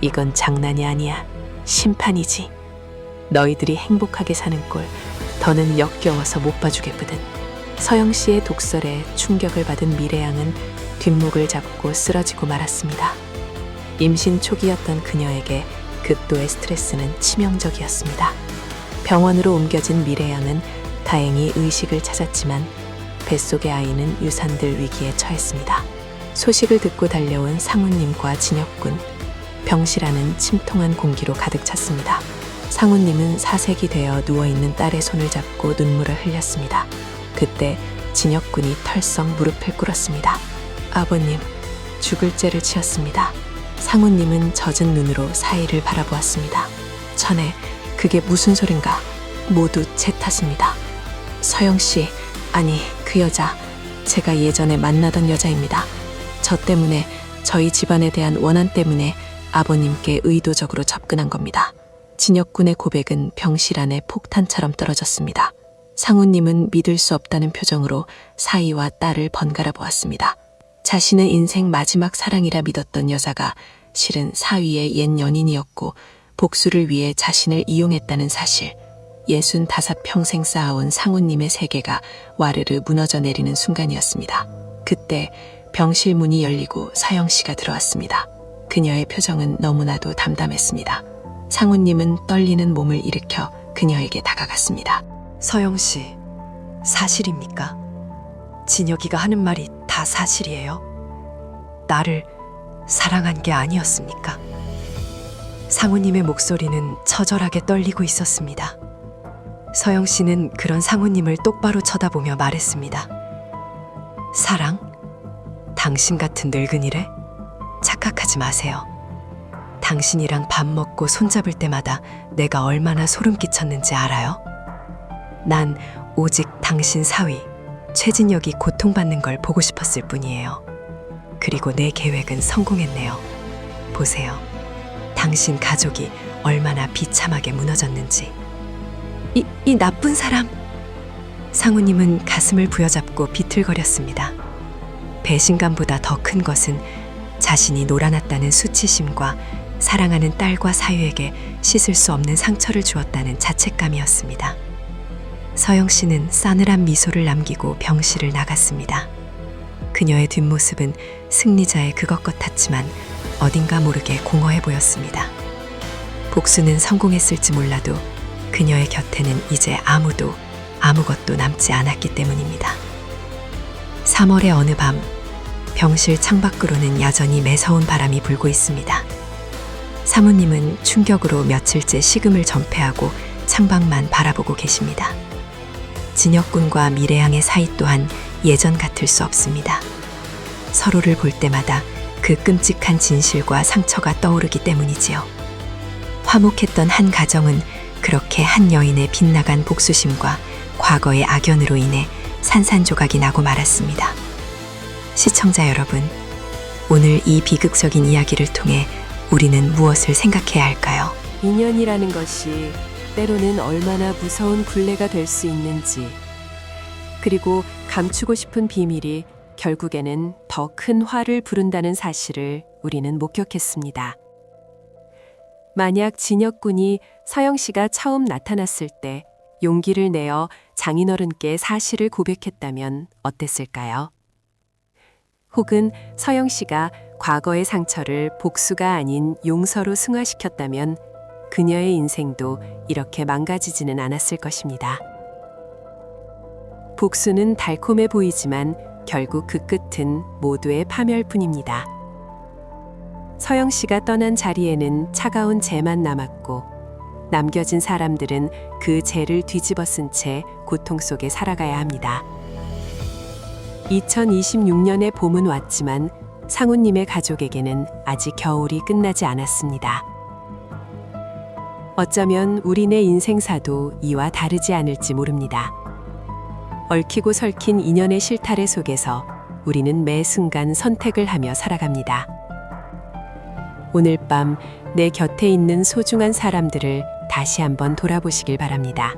이건 장난이 아니야. 심판이지. 너희들이 행복하게 사는 꼴 더는 역겨워서 못 봐주겠거든. 서영 씨의 독설에 충격을 받은 미래양은 뒷목을 잡고 쓰러지고 말았습니다. 임신 초기였던 그녀에게 극도의 스트레스는 치명적이었습니다. 병원으로 옮겨진 미래양은 다행히 의식을 찾았지만 뱃속의 아이는 유산될 위기에 처했습니다. 소식을 듣고 달려온 상우님과 진혁군, 병실안은 침통한 공기로 가득 찼습니다. 상우님은 사색이 되어 누워있는 딸의 손을 잡고 눈물을 흘렸습니다. 그때 진혁군이 털썩 무릎을 꿇었습니다. 아버님, 죽을 죄를 지었습니다. 상우님은 젖은 눈으로 사이를 바라보았습니다. 전에 그게 무슨 소린가? 모두 제 탓입니다. 서영 씨, 아니 그 여자, 제가 예전에 만나던 여자입니다. 저 때문에, 저희 집안에 대한 원한 때문에 아버님께 의도적으로 접근한 겁니다. 진혁군의 고백은 병실 안에 폭탄처럼 떨어졌습니다. 상우님은 믿을 수 없다는 표정으로 사위와 딸을 번갈아 보았습니다. 자신의 인생 마지막 사랑이라 믿었던 여자가 실은 사위의 옛 연인이었고 복수를 위해 자신을 이용했다는 사실, 65평생 쌓아온 상우님의 세계가 와르르 무너져 내리는 순간이었습니다. 그때 병실 문이 열리고 서영 씨가 들어왔습니다. 그녀의 표정은 너무나도 담담했습니다. 상우님은 떨리는 몸을 일으켜 그녀에게 다가갔습니다. 서영 씨, 사실입니까? 진혁이가 하는 말이 다 사실이에요? 나를 사랑한 게 아니었습니까? 상우님의 목소리는 처절하게 떨리고 있었습니다. 서영 씨는 그런 상우님을 똑바로 쳐다보며 말했습니다. 사랑? 당신 같은 늙은이래? 착각하지 마세요. 당신이랑 밥 먹고 손잡을 때마다 내가 얼마나 소름 끼쳤는지 알아요? 난 오직 당신 사위, 최진혁이 고통받는 걸 보고 싶었을 뿐이에요. 그리고 내 계획은 성공했네요. 보세요. 당신 가족이 얼마나 비참하게 무너졌는지. 이 나쁜 사람! 상우님은 가슴을 부여잡고 비틀거렸습니다. 배신감보다 더 큰 것은 자신이 놀아났다는 수치심과 사랑하는 딸과 사유에게 씻을 수 없는 상처를 주었다는 자책감이었습니다. 서영 씨는 싸늘한 미소를 남기고 병실을 나갔습니다. 그녀의 뒷모습은 승리자의 그것 같았지만 어딘가 모르게 공허해 보였습니다. 복수는 성공했을지 몰라도 그녀의 곁에는 이제 아무것도 남지 않았기 때문입니다. 3월의 어느 밤, 병실 창밖으로는 여전히 매서운 바람이 불고 있습니다. 사모님은 충격으로 며칠째 식음을 전폐하고 창밖만 바라보고 계십니다. 진혁군과 미래양의 사이 또한 예전 같을 수 없습니다. 서로를 볼 때마다 그 끔찍한 진실과 상처가 떠오르기 때문이지요. 화목했던 한 가정은 그렇게 한 여인의 빗나간 복수심과 과거의 악연으로 인해 산산조각이 나고 말았습니다. 시청자 여러분, 오늘 이 비극적인 이야기를 통해 우리는 무엇을 생각해야 할까요? 인연이라는 것이 때로는 얼마나 무서운 굴레가 될 수 있는지, 그리고 감추고 싶은 비밀이 결국에는 더 큰 화를 부른다는 사실을 우리는 목격했습니다. 만약 진혁군이 서영 씨가 처음 나타났을 때 용기를 내어 장인어른께 사실을 고백했다면 어땠을까요? 혹은 서영 씨가 과거의 상처를 복수가 아닌 용서로 승화시켰다면 그녀의 인생도 이렇게 망가지지는 않았을 것입니다. 복수는 달콤해 보이지만 결국 그 끝은 모두의 파멸뿐입니다. 서영 씨가 떠난 자리에는 차가운 재만 남았고 남겨진 사람들은 그 재를 뒤집어 쓴 채 고통 속에 살아가야 합니다. 2026년의 봄은 왔지만 상우님의 가족에게는 아직 겨울이 끝나지 않았습니다. 어쩌면 우리네 인생사도 이와 다르지 않을지 모릅니다. 얽히고 설킨 인연의 실타래 속에서 우리는 매 순간 선택을 하며 살아갑니다. 오늘 밤 내 곁에 있는 소중한 사람들을 다시 한번 돌아보시길 바랍니다.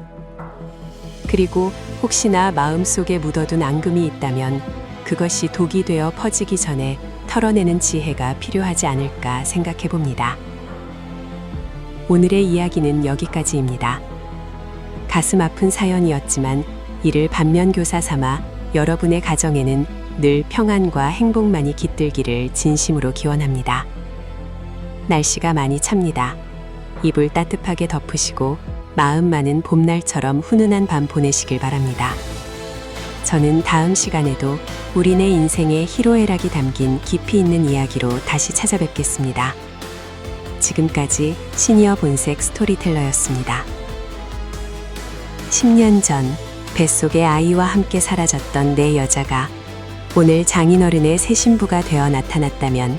그리고 혹시나 마음속에 묻어둔 앙금이 있다면 그것이 독이 되어 퍼지기 전에 털어내는 지혜가 필요하지 않을까 생각해 봅니다. 오늘의 이야기는 여기까지입니다. 가슴 아픈 사연이었지만 이를 반면교사 삼아 여러분의 가정에는 늘 평안과 행복만이 깃들기를 진심으로 기원합니다. 날씨가 많이 찹니다. 이불 따뜻하게 덮으시고 마음만은 봄날처럼 훈훈한 밤 보내시길 바랍니다. 저는 다음 시간에도 우리네 인생의 희로애락이 담긴 깊이 있는 이야기로 다시 찾아뵙겠습니다. 지금까지 시니어 본색 스토리텔러였습니다. 10년 전 뱃속의 아이와 함께 사라졌던 내 여자가 오늘 장인어른의 새 신부가 되어 나타났다면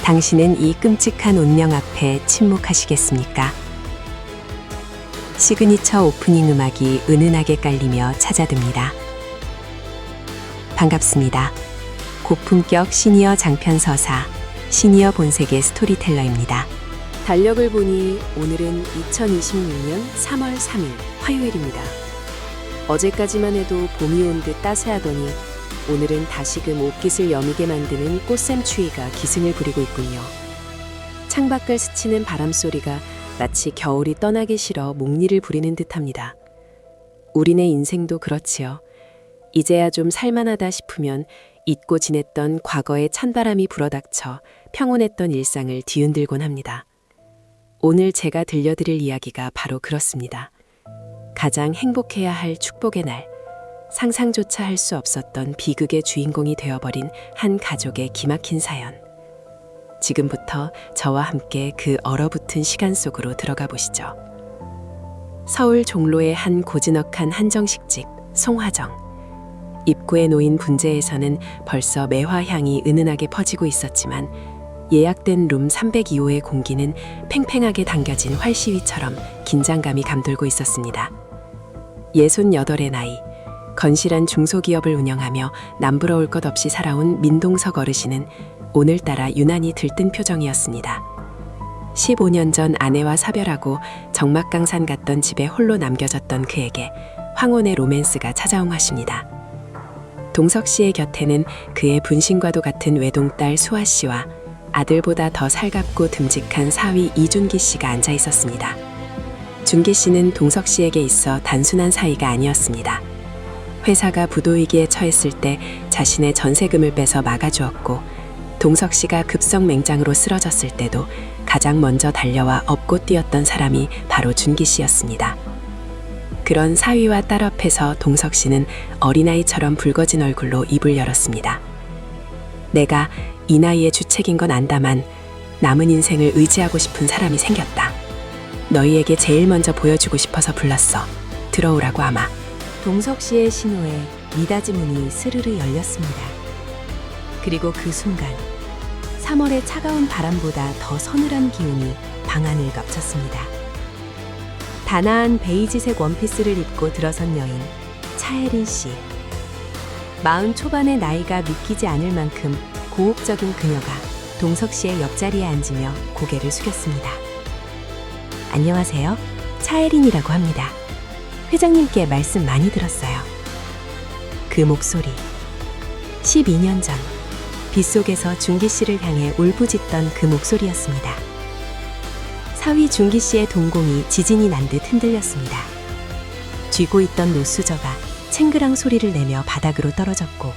당신은 이 끔찍한 운명 앞에 침묵하시겠습니까? 시그니처 오프닝 음악이 은은하게 깔리며 찾아듭니다. 반갑습니다. 고품격 시니어 장편 서사, 시니어 본색의 스토리텔러입니다. 달력을 보니 오늘은 2026년 3월 3일 화요일입니다. 어제까지만 해도 봄이 온 듯 따스하더니 오늘은 다시금 옷깃을 여미게 만드는 꽃샘추위가 기승을 부리고 있군요. 창밖을 스치는 바람소리가 마치 겨울이 떠나기 싫어 목리를 부리는 듯합니다. 우리네 인생도 그렇지요. 이제야 좀 살만하다 싶으면 잊고 지냈던 과거의 찬바람이 불어닥쳐 평온했던 일상을 뒤흔들곤 합니다. 오늘 제가 들려드릴 이야기가 바로 그렇습니다. 가장 행복해야 할 축복의 날, 상상조차 할 수 없었던 비극의 주인공이 되어버린 한 가족의 기막힌 사연. 지금부터 저와 함께 그 얼어붙은 시간 속으로 들어가 보시죠. 서울 종로의 한 고즈넉한 한정식집 송화정. 입구에 놓인 분재에서는 벌써 매화향이 은은하게 퍼지고 있었지만 예약된 룸 302호의 공기는 팽팽하게 당겨진 활시위처럼 긴장감이 감돌고 있었습니다. 68의 나이, 건실한 중소기업을 운영하며 남부러울 것 없이 살아온 민동석 어르신은 오늘따라 유난히 들뜬 표정이었습니다. 15년 전 아내와 사별하고 정막강산 갔던 집에 홀로 남겨졌던 그에게 황혼의 로맨스가 찾아온 것입니다. 동석 씨의 곁에는 그의 분신과도 같은 외동딸 수아 씨와 아들보다 더 살갑고 듬직한 사위 이준기 씨가 앉아 있었습니다. 준기 씨는 동석 씨에게 있어 단순한 사이가 아니었습니다. 회사가 부도위기에 처했을 때 자신의 전세금을 빼서 막아주었고 동석 씨가 급성 맹장으로 쓰러졌을 때도 가장 먼저 달려와 업고 뛰었던 사람이 바로 준기 씨였습니다. 그런 사위와 딸 앞에서 동석 씨는 어린아이처럼 붉어진 얼굴로 입을 열었습니다. 내가 이 나이에 주책인 건 안다만 남은 인생을 의지하고 싶은 사람이 생겼다. 너희에게 제일 먼저 보여주고 싶어서 불렀어. 들어오라고 아마. 동석 씨의 신호에 미닫이 문이 스르르 열렸습니다. 그리고 그 순간 3월의 차가운 바람보다 더 서늘한 기운이 방 안을 덮쳤습니다. 단아한 베이지색 원피스를 입고 들어선 여인 차혜린 씨. 40 초반의 나이가 믿기지 않을 만큼 고혹적인 그녀가 동석 씨의 옆자리에 앉으며 고개를 숙였습니다. 안녕하세요. 차혜린이라고 합니다. 회장님께 말씀 많이 들었어요. 그 목소리. 12년 전 빗속에서 준기 씨를 향해 울부짖던 그 목소리였습니다. 사위 준기 씨의 동공이 지진이 난 듯 흔들렸습니다. 쥐고 있던 노수저가 챙그랑 소리를 내며 바닥으로 떨어졌고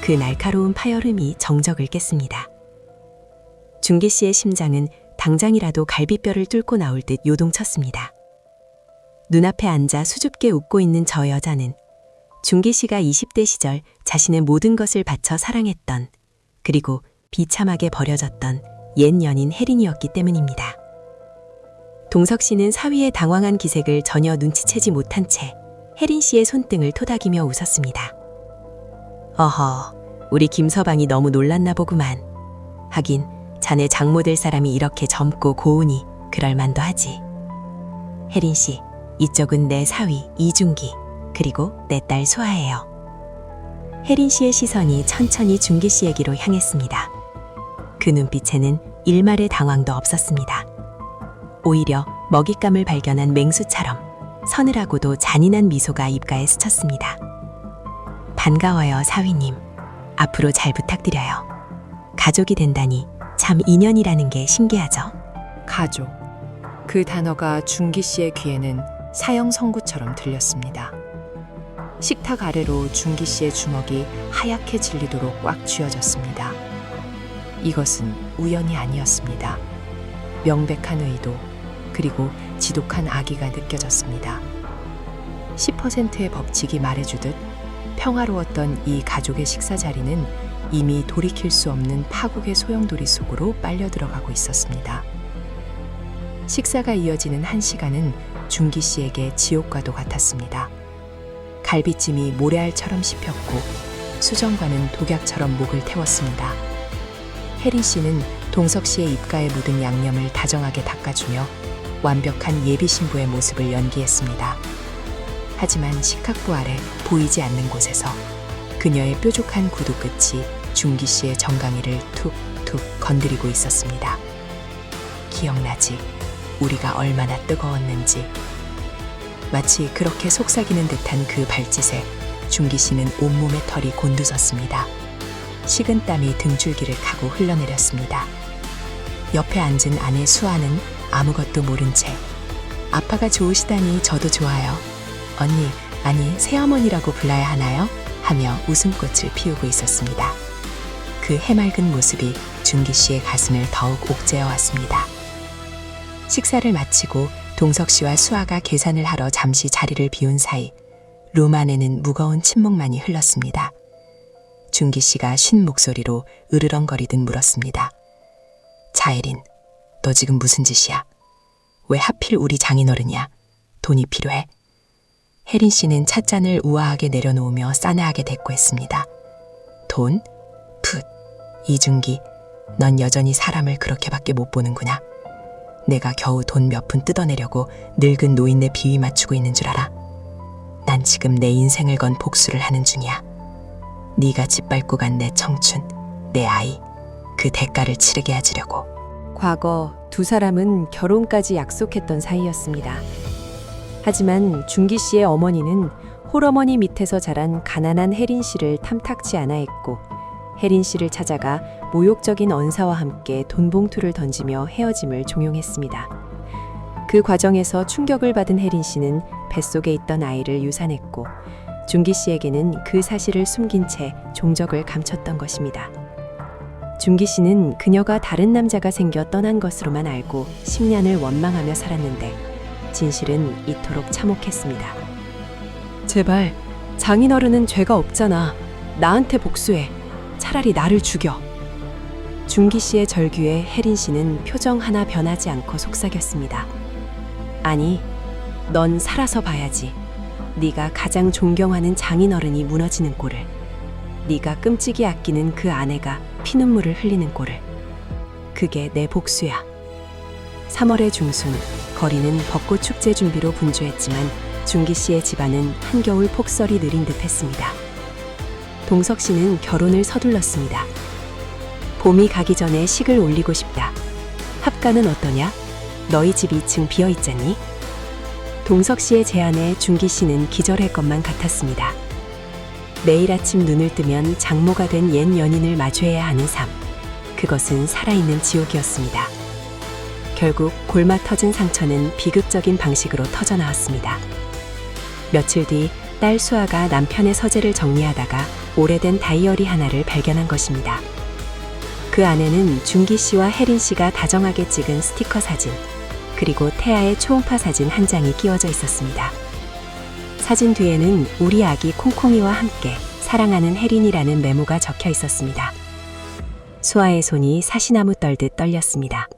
그 날카로운 파열음이 정적을 깼습니다. 준기 씨의 심장은 당장이라도 갈비뼈를 뚫고 나올 듯 요동쳤습니다. 눈앞에 앉아 수줍게 웃고 있는 저 여자는 준기 씨가 20대 시절 자신의 모든 것을 바쳐 사랑했던 그리고 비참하게 버려졌던 옛 연인 혜린이었기 때문입니다. 동석 씨는 사위의 당황한 기색을 전혀 눈치채지 못한 채 혜린 씨의 손등을 토닥이며 웃었습니다. 어허, 우리 김서방이 너무 놀랐나 보구만. 하긴 자네 장모 될 사람이 이렇게 젊고 고우니 그럴만도 하지. 혜린 씨, 이쪽은 내 사위 이준기, 그리고 내 딸 수아예요. 혜린 씨의 시선이 천천히 준기 씨에게로 향했습니다. 그 눈빛에는 일말의 당황도 없었습니다. 오히려 먹잇감을 발견한 맹수처럼 서늘하고도 잔인한 미소가 입가에 스쳤습니다. 반가워요, 사위님. 앞으로 잘 부탁드려요. 가족이 된다니 참 인연이라는 게 신기하죠? 가족. 그 단어가 준기 씨의 귀에는 사형 선고처럼 들렸습니다. 식탁 아래로 준기 씨의 주먹이 하얗게 질리도록 꽉 쥐어졌습니다. 이것은 우연이 아니었습니다. 명백한 의도, 그리고 지독한 악의가 느껴졌습니다. 10%의 법칙이 말해주듯 평화로웠던 이 가족의 식사 자리는 이미 돌이킬 수 없는 파국의 소용돌이 속으로 빨려 들어가고 있었습니다. 식사가 이어지는 1시간은 준기 씨에게 지옥과도 같았습니다. 갈비찜이 모래알처럼 씹혔고 수정과는 독약처럼 목을 태웠습니다. 혜린 씨는 동석 씨의 입가에 묻은 양념을 다정하게 닦아주며 완벽한 예비 신부의 모습을 연기했습니다. 하지만 식탁보 아래 보이지 않는 곳에서 그녀의 뾰족한 구두 끝이 준기 씨의 정강이를 툭툭 건드리고 있었습니다. 기억나지? 우리가 얼마나 뜨거웠는지. 마치 그렇게 속삭이는 듯한 그 발짓에 준기 씨는 온몸의 털이 곤두섰습니다. 식은 땀이 등줄기를 타고 흘러내렸습니다. 옆에 앉은 아내 수아는 아무것도 모른 채 아빠가 좋으시다니 저도 좋아요. 언니, 아니 새어머니라고 불러야 하나요? 하며 웃음꽃을 피우고 있었습니다. 그 해맑은 모습이 준기 씨의 가슴을 더욱 옥죄어 왔습니다. 식사를 마치고 동석 씨와 수아가 계산을 하러 잠시 자리를 비운 사이 룸 안에는 무거운 침묵만이 흘렀습니다. 준기 씨가 쉰 목소리로 으르렁거리듯 물었습니다. 다혜린, 너 지금 무슨 짓이야? 왜 하필 우리 장인어른이야? 돈이 필요해? 혜린 씨는 찻잔을 우아하게 내려놓으며 싸늘하게 대꾸했습니다. 돈? 풋. 이준기, 넌 여전히 사람을 그렇게밖에 못 보는구나. 내가 겨우 돈 몇 푼 뜯어내려고 늙은 노인네 비위 맞추고 있는 줄 알아? 난 지금 내 인생을 건 복수를 하는 중이야. 네가 짓밟고 간 내 청춘, 내 아이, 그 대가를 치르게 해주려고. 과거 두 사람은 결혼까지 약속했던 사이였습니다. 하지만 준기 씨의 어머니는 홀어머니 밑에서 자란 가난한 혜린 씨를 탐탁치 않아 했고, 혜린 씨를 찾아가 모욕적인 언사와 함께 돈 봉투를 던지며 헤어짐을 종용했습니다. 그 과정에서 충격을 받은 혜린 씨는 뱃속에 있던 아이를 유산했고, 준기 씨에게는 그 사실을 숨긴 채 종적을 감췄던 것입니다. 준기 씨는 그녀가 다른 남자가 생겨 떠난 것으로만 알고 10년을 원망하며 살았는데, 진실은 이토록 참혹했습니다. 제발, 장인어른은 죄가 없잖아. 나한테 복수해. 차라리 나를 죽여. 준기 씨의 절규에 혜린 씨는 표정 하나 변하지 않고 속삭였습니다. 아니, 넌 살아서 봐야지. 네가 가장 존경하는 장인어른이 무너지는 꼴을. 네가 끔찍이 아끼는 그 아내가 피눈물을 흘리는 꼴을. 그게 내 복수야. 3월의 중순, 거리는 벚꽃 축제 준비로 분주했지만 준기 씨의 집안은 한겨울 폭설이 느린 듯했습니다. 동석 씨는 결혼을 서둘렀습니다. 봄이 가기 전에 식을 올리고 싶다. 합가는 어떠냐? 너희 집 2층 비어 있잖니? 동석 씨의 제안에 준기 씨는 기절할 것만 같았습니다. 매일 아침 눈을 뜨면 장모가 된 옛 연인을 마주해야 하는 삶. 그것은 살아있는 지옥이었습니다. 결국 골마 터진 상처는 비극적인 방식으로 터져나왔습니다. 며칠 뒤 딸 수아가 남편의 서재를 정리하다가 오래된 다이어리 하나를 발견한 것입니다. 그 안에는 준기 씨와 혜린 씨가 다정하게 찍은 스티커 사진, 그리고 태아의 초음파 사진 한 장이 끼워져 있었습니다. 사진 뒤에는 우리 아기 콩콩이와 함께 사랑하는 혜린이라는 메모가 적혀 있었습니다. 수아의 손이 사시나무 떨듯 떨렸습니다.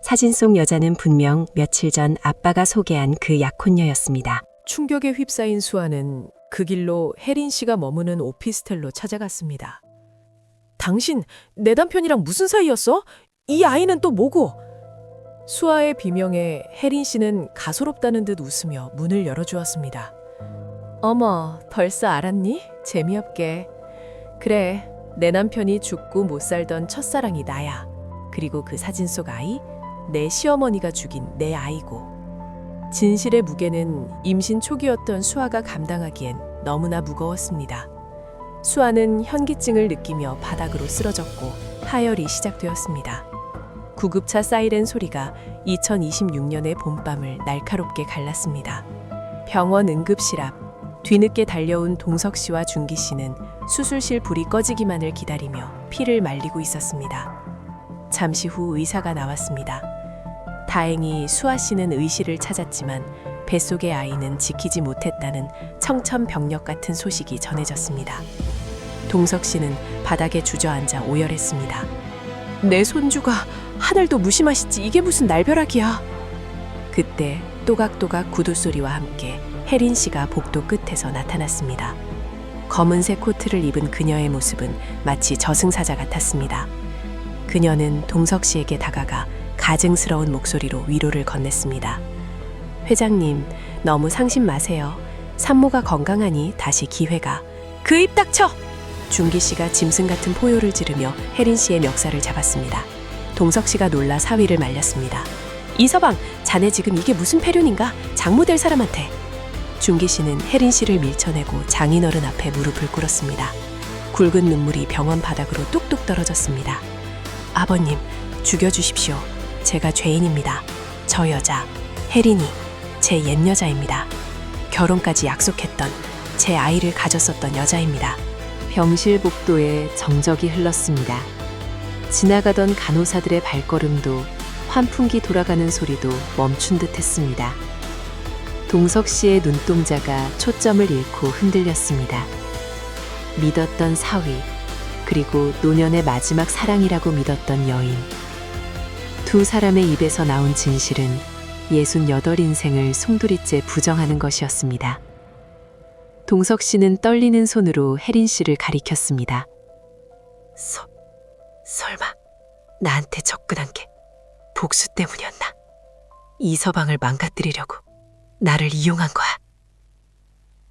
사진 속 여자는 분명 며칠 전 아빠가 소개한 그 약혼녀였습니다. 충격에 휩싸인 수아는 그 길로 혜린 씨가 머무는 오피스텔로 찾아갔습니다. 당신, 내 남편이랑 무슨 사이였어? 이 아이는 또 뭐고? 수아의 비명에 혜린 씨는 가소롭다는 듯 웃으며 문을 열어주었습니다. 어머, 벌써 알았니? 재미없게. 그래, 내 남편이 죽고 못 살던 첫사랑이 나야. 그리고 그 사진 속 아이? 내 시어머니가 죽인 내 아이고. 진실의 무게는 임신 초기였던 수아가 감당하기엔 너무나 무거웠습니다. 수아는 현기증을 느끼며 바닥으로 쓰러졌고 하혈이 시작되었습니다. 구급차 사이렌 소리가 2026년의 봄밤을 날카롭게 갈랐습니다. 병원 응급실 앞, 뒤늦게 달려온 동석 씨와 준기 씨는 수술실 불이 꺼지기만을 기다리며 피를 말리고 있었습니다. 잠시 후 의사가 나왔습니다. 다행히 수아 씨는 의식을 찾았지만 뱃속의 아이는 지키지 못했다는 청천벽력 같은 소식이 전해졌습니다. 동석 씨는 바닥에 주저앉아 오열했습니다. 내 손주가 하늘도 무심하시지, 이게 무슨 날벼락이야. 그때 또각또각 구두 소리와 함께 혜린 씨가 복도 끝에서 나타났습니다. 검은색 코트를 입은 그녀의 모습은 마치 저승사자 같았습니다. 그녀는 동석 씨에게 다가가 가증스러운 목소리로 위로를 건넸습니다. 회장님, 너무 상심 마세요. 산모가 건강하니 다시 기회가. 그 입 닥쳐! 준기 씨가 짐승 같은 포효를 지르며 혜린 씨의 멱살을 잡았습니다. 동석 씨가 놀라 사위를 말렸습니다. 이서방, 자네 지금 이게 무슨 패륜인가? 장모 될 사람한테. 준기 씨는 혜린 씨를 밀쳐내고 장인어른 앞에 무릎을 꿇었습니다. 굵은 눈물이 병원 바닥으로 뚝뚝 떨어졌습니다. 아버님, 죽여주십시오. 제가 죄인입니다. 저 여자, 혜린이, 제 옛 여자입니다. 결혼까지 약속했던, 제 아이를 가졌었던 여자입니다. 병실 복도에 정적이 흘렀습니다. 지나가던 간호사들의 발걸음도 환풍기 돌아가는 소리도 멈춘 듯 했습니다. 동석 씨의 눈동자가 초점을 잃고 흔들렸습니다. 믿었던 사위, 그리고 노년의 마지막 사랑이라고 믿었던 여인, 두 사람의 입에서 나온 진실은 68인생을 송두리째 부정하는 것이었습니다. 동석 씨는 떨리는 손으로 혜린 씨를 가리켰습니다. 설마 나한테 접근한 게 복수 때문이었나? 이서방을 망가뜨리려고 나를 이용한 거야.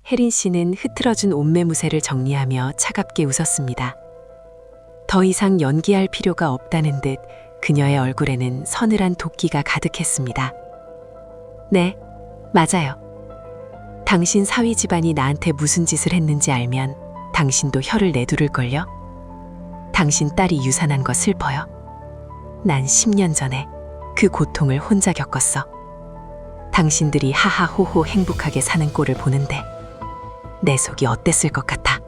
혜린 씨는 흐트러진 옷매무새를 정리하며 차갑게 웃었습니다. 더 이상 연기할 필요가 없다는 듯 그녀의 얼굴에는 서늘한 도끼가 가득했습니다. 네, 맞아요. 당신 사위 집안이 나한테 무슨 짓을 했는지 알면 당신도 혀를 내두를걸요? 당신 딸이 유산한 거 슬퍼요? 난 10년 전에 그 고통을 혼자 겪었어. 당신들이 하하호호 행복하게 사는 꼴을 보는데 내 속이 어땠을 것 같아.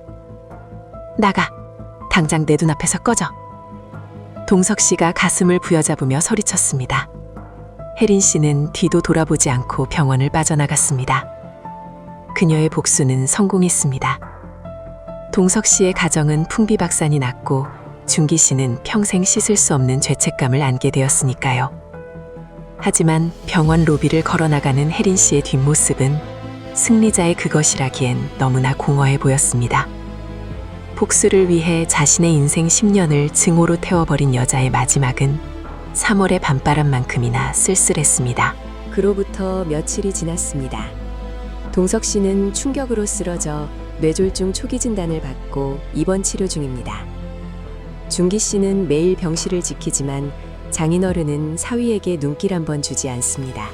나가! 당장 내 눈앞에서 꺼져! 동석 씨가 가슴을 부여잡으며 소리쳤습니다. 혜린 씨는 뒤도 돌아보지 않고 병원을 빠져나갔습니다. 그녀의 복수는 성공했습니다. 동석 씨의 가정은 풍비박산이 났고 준기 씨는 평생 씻을 수 없는 죄책감을 안게 되었으니까요. 하지만 병원 로비를 걸어나가는 혜린 씨의 뒷모습은 승리자의 그것이라기엔 너무나 공허해 보였습니다. 복수를 위해 자신의 인생 10년을 증오로 태워버린 여자의 마지막은 3월의 밤바람만큼이나 쓸쓸했습니다. 그로부터 며칠이 지났습니다. 동석 씨는 충격으로 쓰러져 뇌졸중 초기 진단을 받고 입원 치료 중입니다. 준기 씨는 매일 병실을 지키지만 장인어른은 사위에게 눈길 한번 주지 않습니다.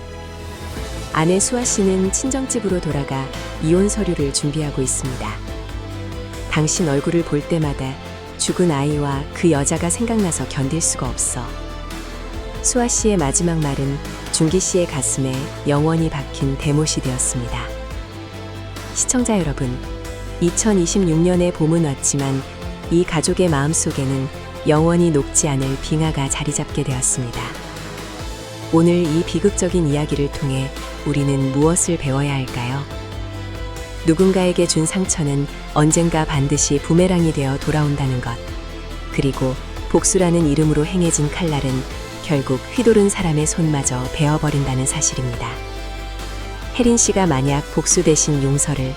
아내 수아 씨는 친정집으로 돌아가 이혼 서류를 준비하고 있습니다. 당신 얼굴을 볼 때마다 죽은 아이와 그 여자가 생각나서 견딜 수가 없어. 수아 씨의 마지막 말은 준기 씨의 가슴에 영원히 박힌 대못이 되었습니다. 시청자 여러분, 2026년의 봄은 왔지만 이 가족의 마음속에는 영원히 녹지 않을 빙하가 자리 잡게 되었습니다. 오늘 이 비극적인 이야기를 통해 우리는 무엇을 배워야 할까요? 누군가에게 준 상처는 언젠가 반드시 부메랑이 되어 돌아온다는 것. 그리고 복수라는 이름으로 행해진 칼날은 결국 휘두른 사람의 손마저 베어버린다는 사실입니다. 혜린 씨가 만약 복수 대신 용서를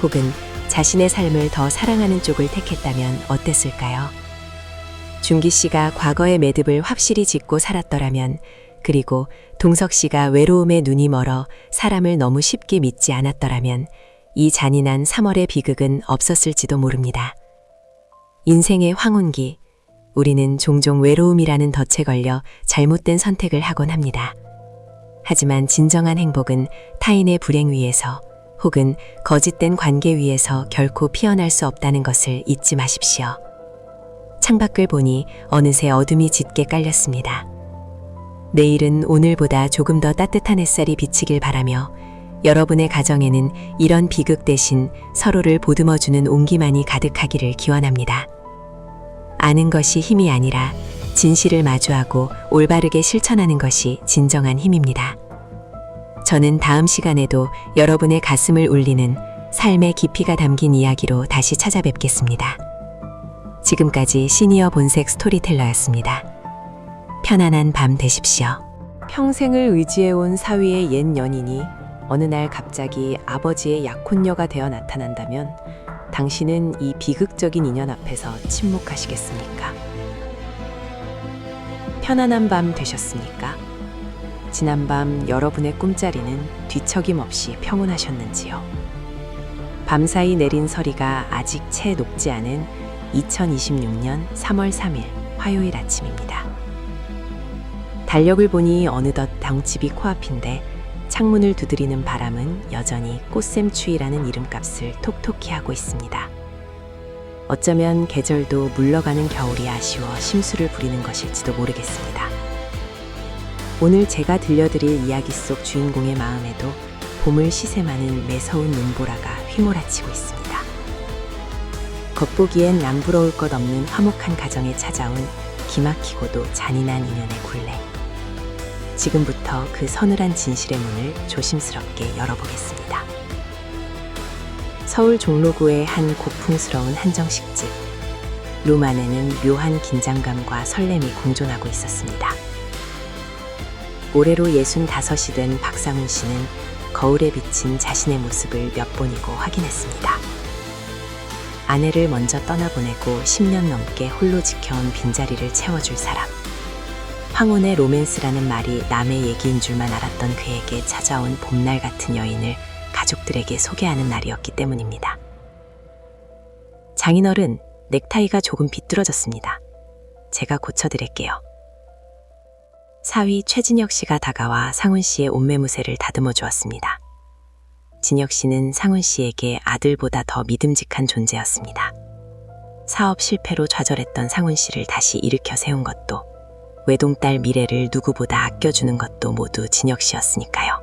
혹은 자신의 삶을 더 사랑하는 쪽을 택했다면 어땠을까요? 준기 씨가 과거의 매듭을 확실히 짓고 살았더라면, 그리고 동석 씨가 외로움에 눈이 멀어 사람을 너무 쉽게 믿지 않았더라면 이 잔인한 3월의 비극은 없었을지도 모릅니다. 인생의 황혼기, 우리는 종종 외로움이라는 덫에 걸려 잘못된 선택을 하곤 합니다. 하지만 진정한 행복은 타인의 불행 위에서 혹은 거짓된 관계 위에서 결코 피어날 수 없다는 것을 잊지 마십시오. 창밖을 보니 어느새 어둠이 짙게 깔렸습니다. 내일은 오늘보다 조금 더 따뜻한 햇살이 비치길 바라며 여러분의 가정에는 이런 비극 대신 서로를 보듬어주는 온기만이 가득하기를 기원합니다. 아는 것이 힘이 아니라 진실을 마주하고 올바르게 실천하는 것이 진정한 힘입니다. 저는 다음 시간에도 여러분의 가슴을 울리는 삶의 깊이가 담긴 이야기로 다시 찾아뵙겠습니다. 지금까지 시니어 본색 스토리텔러였습니다. 편안한 밤 되십시오. 평생을 의지해온 사위의 옛 연인이 어느 날 갑자기 아버지의 약혼녀가 되어 나타난다면 당신은 이 비극적인 인연 앞에서 침묵하시겠습니까? 편안한 밤 되셨습니까? 지난밤 여러분의 꿈자리는 뒤척임 없이 평온하셨는지요? 밤사이 내린 서리가 아직 채 녹지 않은 2026년 3월 3일 화요일 아침입니다. 달력을 보니 어느덧 당집이 코앞인데 창문을 두드리는 바람은 여전히 꽃샘추위라는 이름값을 톡톡히 하고 있습니다. 어쩌면 계절도 물러가는 겨울이 아쉬워 심술을 부리는 것일지도 모르겠습니다. 오늘 제가 들려드릴 이야기 속 주인공의 마음에도 봄을 시샘하는 매서운 눈보라가 휘몰아치고 있습니다. 겉보기엔 안 부러울 것 없는 화목한 가정에 찾아온 기막히고도 잔인한 인연의 굴레. 지금부터 그 서늘한 진실의 문을 조심스럽게 열어보겠습니다. 서울 종로구의 한 고풍스러운 한정식집. 룸 안에는 묘한 긴장감과 설렘이 공존하고 있었습니다. 올해로 65이 된 박상훈 씨는 거울에 비친 자신의 모습을 몇 번이고 확인했습니다. 아내를 먼저 떠나보내고 10년 넘게 홀로 지켜온 빈자리를 채워줄 사람. 황혼의 로맨스라는 말이 남의 얘기인 줄만 알았던 그에게 찾아온 봄날 같은 여인을 가족들에게 소개하는 날이었기 때문입니다. 장인어른, 넥타이가 조금 비뚤어졌습니다. 제가 고쳐드릴게요. 사위 최진혁 씨가 다가와 상훈 씨의 옷매무새를 다듬어 주었습니다. 진혁 씨는 상훈 씨에게 아들보다 더 믿음직한 존재였습니다. 사업 실패로 좌절했던 상훈 씨를 다시 일으켜 세운 것도, 외동딸 미래를 누구보다 아껴주는 것도 모두 진혁 씨였으니까요.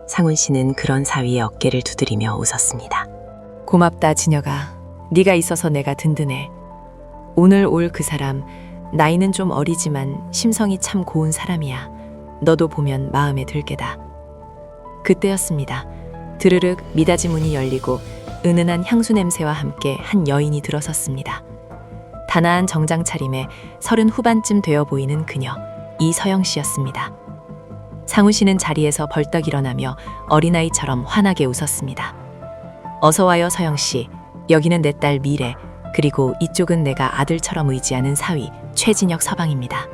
상훈 씨는 그런 사위의 어깨를 두드리며 웃었습니다. 고맙다, 진혁아. 네가 있어서 내가 든든해. 오늘 올 그 사람, 나이는 좀 어리지만 심성이 참 고운 사람이야. 너도 보면 마음에 들 게다. 그때였습니다. 드르륵 미닫이 문이 열리고 은은한 향수 냄새와 함께 한 여인이 들어섰습니다. 단아한 정장 차림에 30 후반쯤 되어 보이는 그녀, 이서영 씨였습니다. 상훈 씨는 자리에서 벌떡 일어나며 어린아이처럼 환하게 웃었습니다. 어서 와요, 서영 씨. 여기는 내 딸 미래, 그리고 이쪽은 내가 아들처럼 의지하는 사위 최진혁 서방입니다.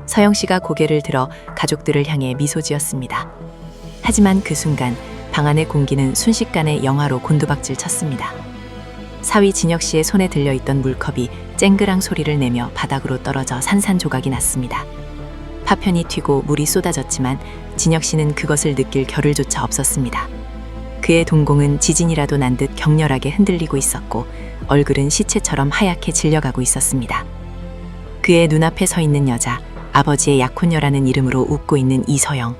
서영 씨가 고개를 들어 가족들을 향해 미소 지었습니다. 하지만 그 순간 방 안의 공기는 순식간에 영하로 곤두박질 쳤습니다. 사위 진혁 씨의 손에 들려있던 물컵이 쨍그랑 소리를 내며 바닥으로 떨어져 산산조각이 났습니다. 파편이 튀고 물이 쏟아졌지만 진혁 씨는 그것을 느낄 겨를조차 없었습니다. 그의 동공은 지진이라도 난 듯 격렬하게 흔들리고 있었고 얼굴은 시체처럼 하얗게 질려가고 있었습니다. 그의 눈앞에 서 있는 여자, 아버지의 약혼녀라는 이름으로 웃고 있는 이서영.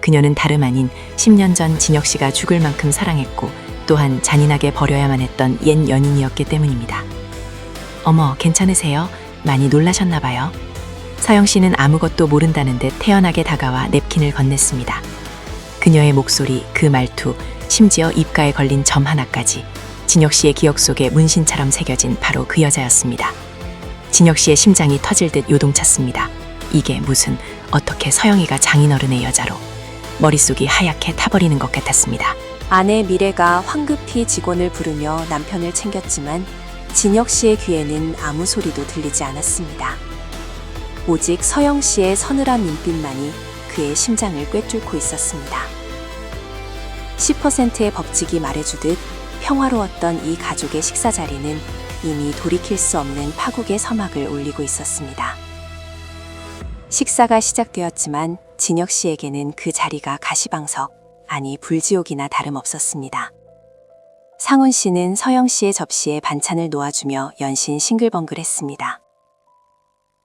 그녀는 다름 아닌 10년 전 진혁 씨가 죽을 만큼 사랑했고 또한 잔인하게 버려야만 했던 옛 연인이었기 때문입니다. 어머, 괜찮으세요? 많이 놀라셨나 봐요. 서영 씨는 아무것도 모른다는 듯 태연하게 다가와 냅킨을 건넸습니다. 그녀의 목소리, 그 말투, 심지어 입가에 걸린 점 하나까지 진혁 씨의 기억 속에 문신처럼 새겨진 바로 그 여자였습니다. 진혁 씨의 심장이 터질 듯 요동쳤습니다. 이게 무슨, 어떻게 서영이가 장인어른의 여자로. 머릿속이 하얗게 타버리는 것 같았습니다. 아내 미래가 황급히 직원을 부르며 남편을 챙겼지만 진혁 씨의 귀에는 아무 소리도 들리지 않았습니다. 오직 서영 씨의 서늘한 눈빛만이 그의 심장을 꿰뚫고 있었습니다. 10%의 법칙이 말해주듯 평화로웠던 이 가족의 식사 자리는 이미 돌이킬 수 없는 파국의 서막을 올리고 있었습니다. 식사가 시작되었지만 진혁 씨에게는 그 자리가 가시방석, 아니 불지옥이나 다름없었습니다. 상훈 씨는 서영 씨의 접시에 반찬을 놓아주며 연신 싱글벙글했습니다.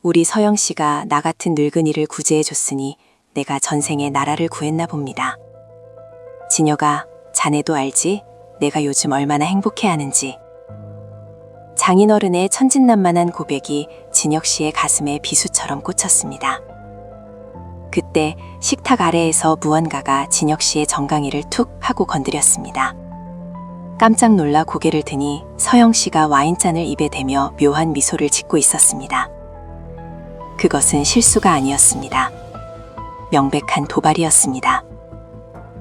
우리 서영 씨가 나 같은 늙은이를 구제해줬으니 내가 전생에 나라를 구했나 봅니다. 진혁아, 자네도 알지? 내가 요즘 얼마나 행복해하는지. 장인어른의 천진난만한 고백이 진혁 씨의 가슴에 비수처럼 꽂혔습니다. 그때 식탁 아래에서 무언가가 진혁 씨의 정강이를 툭 하고 건드렸습니다. 깜짝 놀라 고개를 드니 서영 씨가 와인잔을 입에 대며 묘한 미소를 짓고 있었습니다. 그것은 실수가 아니었습니다. 명백한 도발이었습니다.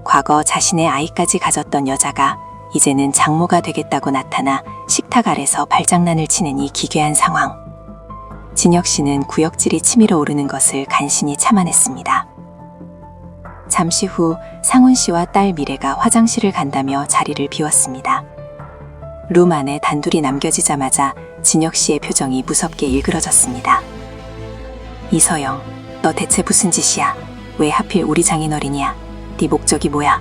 과거 자신의 아이까지 가졌던 여자가 이제는 장모가 되겠다고 나타나 식탁 아래서 발장난을 치는 이 기괴한 상황. 진혁 씨는 구역질이 치밀어 오르는 것을 간신히 참아냈습니다. 잠시 후 상훈 씨와 딸 미래가 화장실을 간다며 자리를 비웠습니다. 룸 안에 단둘이 남겨지자마자 진혁 씨의 표정이 무섭게 일그러졌습니다. 이서영, 너 대체 무슨 짓이야? 왜 하필 우리 장인어른이야? 네 목적이 뭐야?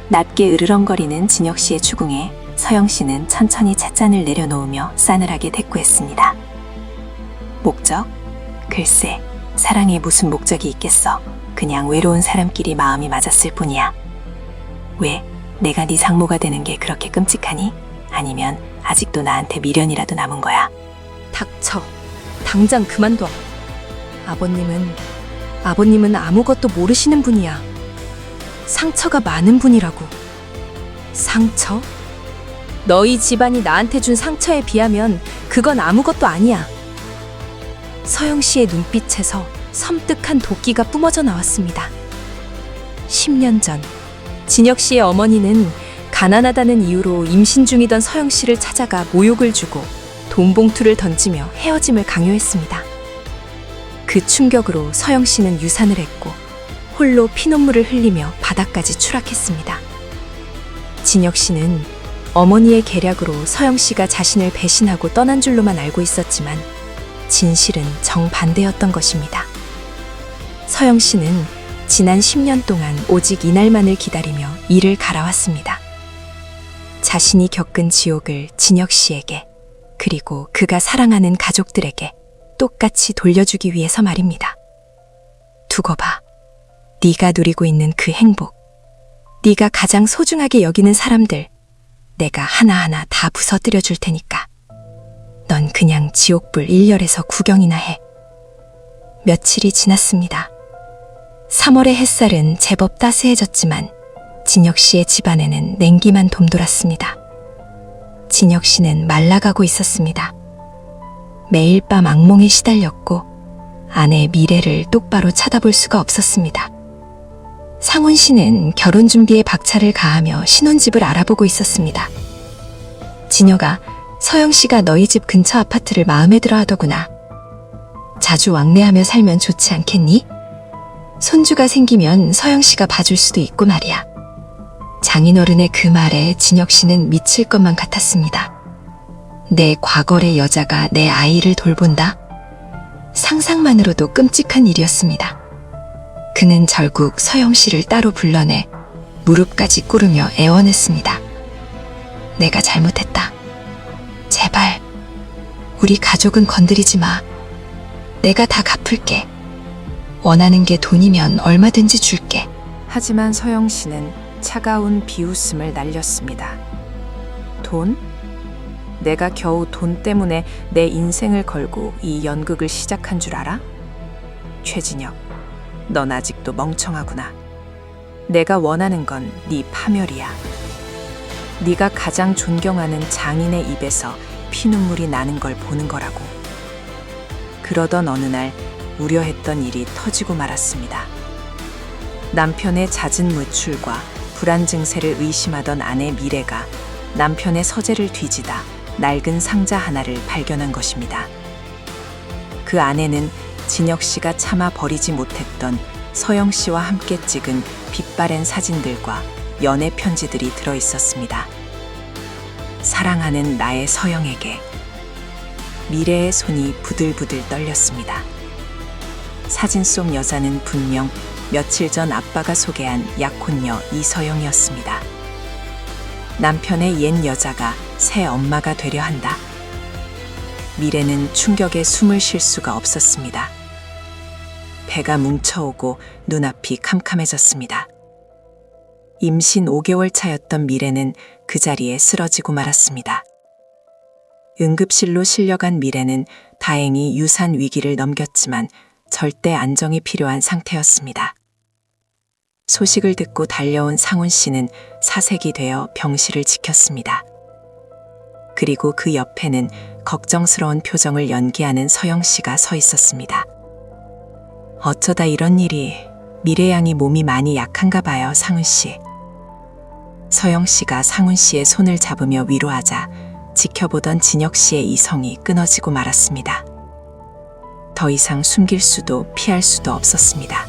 낮게 으르렁거리는 진혁 씨의 추궁에 서영 씨는 천천히 찻잔을 내려놓으며 싸늘하게 대꾸했습니다. 목적? 글쎄, 사랑에 무슨 목적이 있겠어. 그냥 외로운 사람끼리 마음이 맞았을 뿐이야. 왜, 내가 네 상모가 되는 게 그렇게 끔찍하니? 아니면 아직도 나한테 미련이라도 남은 거야? 닥쳐. 당장 그만둬. 아버님은 아무것도 모르시는 분이야. 상처가 많은 분이라고. 상처? 너희 집안이 나한테 준 상처에 비하면 그건 아무것도 아니야. 서영 씨의 눈빛에서 섬뜩한 도끼가 뿜어져 나왔습니다. 10년 전 진혁 씨의 어머니는 가난하다는 이유로 임신 중이던 서영 씨를 찾아가 모욕을 주고 돈 봉투를 던지며 헤어짐을 강요했습니다. 그 충격으로 서영 씨는 유산을 했고 홀로 피눈물을 흘리며 바닥까지 추락했습니다. 진혁 씨는 어머니의 계략으로 서영 씨가 자신을 배신하고 떠난 줄로만 알고 있었지만 진실은 정반대였던 것입니다. 서영 씨는 지난 10년 동안 오직 이날만을 기다리며 이를 갈아왔습니다. 자신이 겪은 지옥을 진혁 씨에게 그리고 그가 사랑하는 가족들에게 똑같이 돌려주기 위해서 말입니다. 두고 봐. 네가 누리고 있는 그 행복, 네가 가장 소중하게 여기는 사람들, 내가 하나하나 다 부서뜨려 줄 테니까. 넌 그냥 지옥불 1열에서 구경이나 해. 며칠이 지났습니다. 3월의 햇살은 제법 따스해졌지만 진혁 씨의 집안에는 냉기만 돔돌았습니다. 진혁 씨는 말라가고 있었습니다. 매일 밤 악몽에 시달렸고 아내의 미래를 똑바로 쳐다볼 수가 없었습니다. 상훈 씨는 결혼 준비에 박차를 가하며 신혼집을 알아보고 있었습니다. 진혁아, 서영 씨가 너희 집 근처 아파트를 마음에 들어 하더구나. 자주 왕래하며 살면 좋지 않겠니? 손주가 생기면 서영 씨가 봐줄 수도 있고 말이야. 장인어른의 그 말에 진혁 씨는 미칠 것만 같았습니다. 내 과거의 여자가 내 아이를 돌본다? 상상만으로도 끔찍한 일이었습니다. 그는 결국 서영 씨를 따로 불러내 무릎까지 꿇으며 애원했습니다. 내가 잘못했다. 제발, 우리 가족은 건드리지 마. 내가 다 갚을게. 원하는 게 돈이면 얼마든지 줄게. 하지만 서영 씨는 차가운 비웃음을 날렸습니다. 돈? 내가 겨우 돈 때문에 내 인생을 걸고 이 연극을 시작한 줄 알아? 최진혁, 넌 아직도 멍청하구나. 내가 원하는 건 네 파멸이야. 네가 가장 존경하는 장인의 입에서 피눈물이 나는 걸 보는 거라고. 그러던 어느 날 우려했던 일이 터지고 말았습니다. 남편의 잦은 무출과 불안 증세를 의심하던 아내 미래가 남편의 서재를 뒤지다 낡은 상자 하나를 발견한 것입니다. 그 안에는 진혁 씨가 차마 버리지 못했던 서영 씨와 함께 찍은 빛바랜 사진들과 연애 편지들이 들어 있었습니다. 사랑하는 나의 서영에게. 미래의 손이 부들부들 떨렸습니다. 사진 속 여자는 분명 며칠 전 아빠가 소개한 약혼녀 이서영이었습니다. 남편의 옛 여자가 새 엄마가 되려 한다. 미래는 충격에 숨을 쉴 수가 없었습니다. 배가 뭉쳐오고 눈앞이 캄캄해졌습니다. 임신 5개월 차였던 미래는 그 자리에 쓰러지고 말았습니다. 응급실로 실려간 미래는 다행히 유산 위기를 넘겼지만 절대 안정이 필요한 상태였습니다. 소식을 듣고 달려온 상훈 씨는 사색이 되어 병실을 지켰습니다. 그리고 그 옆에는 걱정스러운 표정을 연기하는 서영 씨가 서 있었습니다. 어쩌다 이런 일이. 미래 양이 몸이 많이 약한가 봐요, 상훈 씨. 서영 씨가 상훈 씨의 손을 잡으며 위로하자 지켜보던 진혁 씨의 이성이 끊어지고 말았습니다. 더 이상 숨길 수도 피할 수도 없었습니다.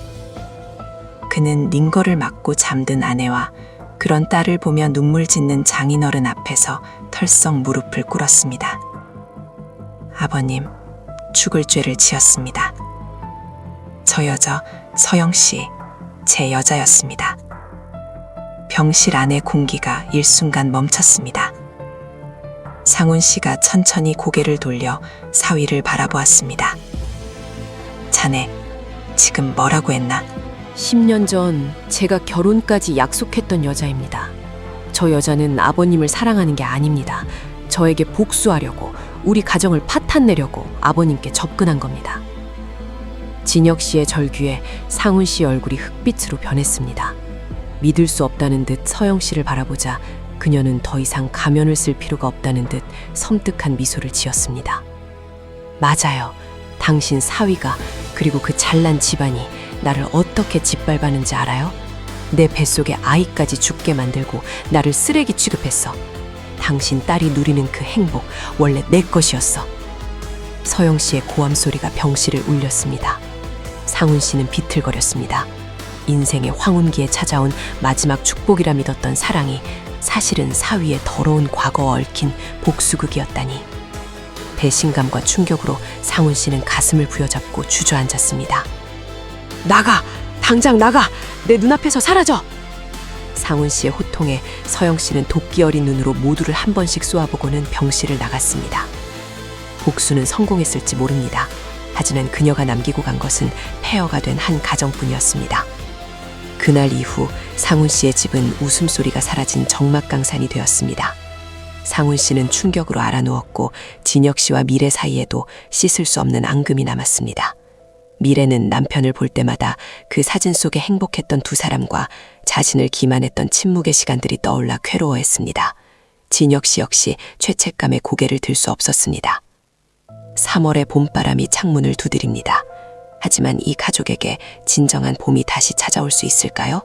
그는 링거를 맞고 잠든 아내와 그런 딸을 보며 눈물 짓는 장인어른 앞에서 털썩 무릎을 꿇었습니다. 아버님, 죽을 죄를 지었습니다. 저 여자 서영 씨, 제 여자였습니다. 병실 안의 공기가 일순간 멈췄습니다. 상훈 씨가 천천히 고개를 돌려 사위를 바라보았습니다. 자네, 지금 뭐라고 했나? 10년 전 제가 결혼까지 약속했던 여자입니다. 저 여자는 아버님을 사랑하는 게 아닙니다. 저에게 복수하려고, 우리 가정을 파탄내려고 아버님께 접근한 겁니다. 진혁 씨의 절규에 상훈 씨 얼굴이 흑빛으로 변했습니다. 믿을 수 없다는 듯 서영 씨를 바라보자 그녀는 더 이상 가면을 쓸 필요가 없다는 듯 섬뜩한 미소를 지었습니다. 맞아요. 당신 사위가 그리고 그 잘난 집안이 나를 어떻게 짓밟았는지 알아요? 내 뱃속에 아이까지 죽게 만들고 나를 쓰레기 취급했어. 당신 딸이 누리는 그 행복 원래 내 것이었어. 서영 씨의 고함 소리가 병실을 울렸습니다. 상훈 씨는 비틀거렸습니다. 인생의 황혼기에 찾아온 마지막 축복이라 믿었던 사랑이 사실은 사위의 더러운 과거와 얽힌 복수극이었다니. 배신감과 충격으로 상훈 씨는 가슴을 부여잡고 주저앉았습니다. 나가! 당장 나가! 내 눈앞에서 사라져! 상훈 씨의 호통에 서영 씨는 도끼 어린 눈으로 모두를 한 번씩 쏘아보고는 병실을 나갔습니다. 복수는 성공했을지 모릅니다. 하지만 그녀가 남기고 간 것은 폐허가 된 한 가정뿐이었습니다. 그날 이후 상훈 씨의 집은 웃음소리가 사라진 적막강산이 되었습니다. 상훈 씨는 충격으로 알아누웠고 진혁 씨와 미래 사이에도 씻을 수 없는 앙금이 남았습니다. 미래는 남편을 볼 때마다 그 사진 속에 행복했던 두 사람과 자신을 기만했던 침묵의 시간들이 떠올라 괴로워했습니다. 진혁 씨 역시 죄책감에 고개를 들 수 없었습니다. 3월의 봄바람이 창문을 두드립니다. 하지만 이 가족에게 진정한 봄이 다시 찾아올 수 있을까요?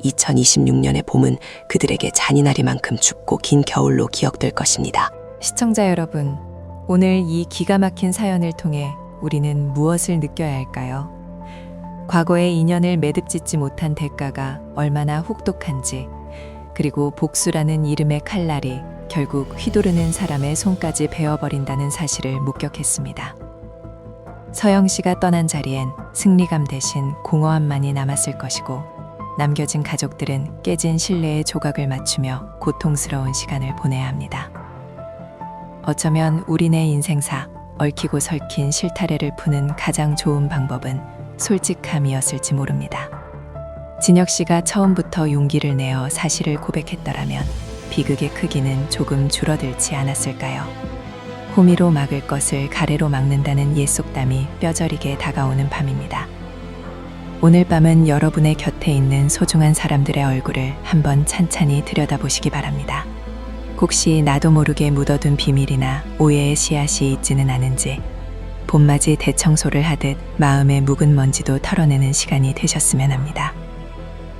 2026년의 봄은 그들에게 잔인하리만큼 춥고 긴 겨울로 기억될 것입니다. 시청자 여러분, 오늘 이 기가 막힌 사연을 통해 우리는 무엇을 느껴야 할까요? 과거의 인연을 매듭짓지 못한 대가가 얼마나 혹독한지, 그리고 복수라는 이름의 칼날이 결국 휘두르는 사람의 손까지 베어버린다는 사실을 목격했습니다. 서영 씨가 떠난 자리엔 승리감 대신 공허함만이 남았을 것이고, 남겨진 가족들은 깨진 신뢰의 조각을 맞추며 고통스러운 시간을 보내야 합니다. 어쩌면 우리네 인생사 얽히고 설킨 실타래를 푸는 가장 좋은 방법은 솔직함이었을지 모릅니다. 진혁 씨가 처음부터 용기를 내어 사실을 고백했더라면 비극의 크기는 조금 줄어들지 않았을까요? 호미로 막을 것을 가래로 막는다는 옛 속담이 뼈저리게 다가오는 밤입니다. 오늘 밤은 여러분의 곁에 있는 소중한 사람들의 얼굴을 한번 찬찬히 들여다보시기 바랍니다. 혹시 나도 모르게 묻어둔 비밀이나 오해의 씨앗이 있지는 않은지, 봄맞이 대청소를 하듯 마음의 묵은 먼지도 털어내는 시간이 되셨으면 합니다.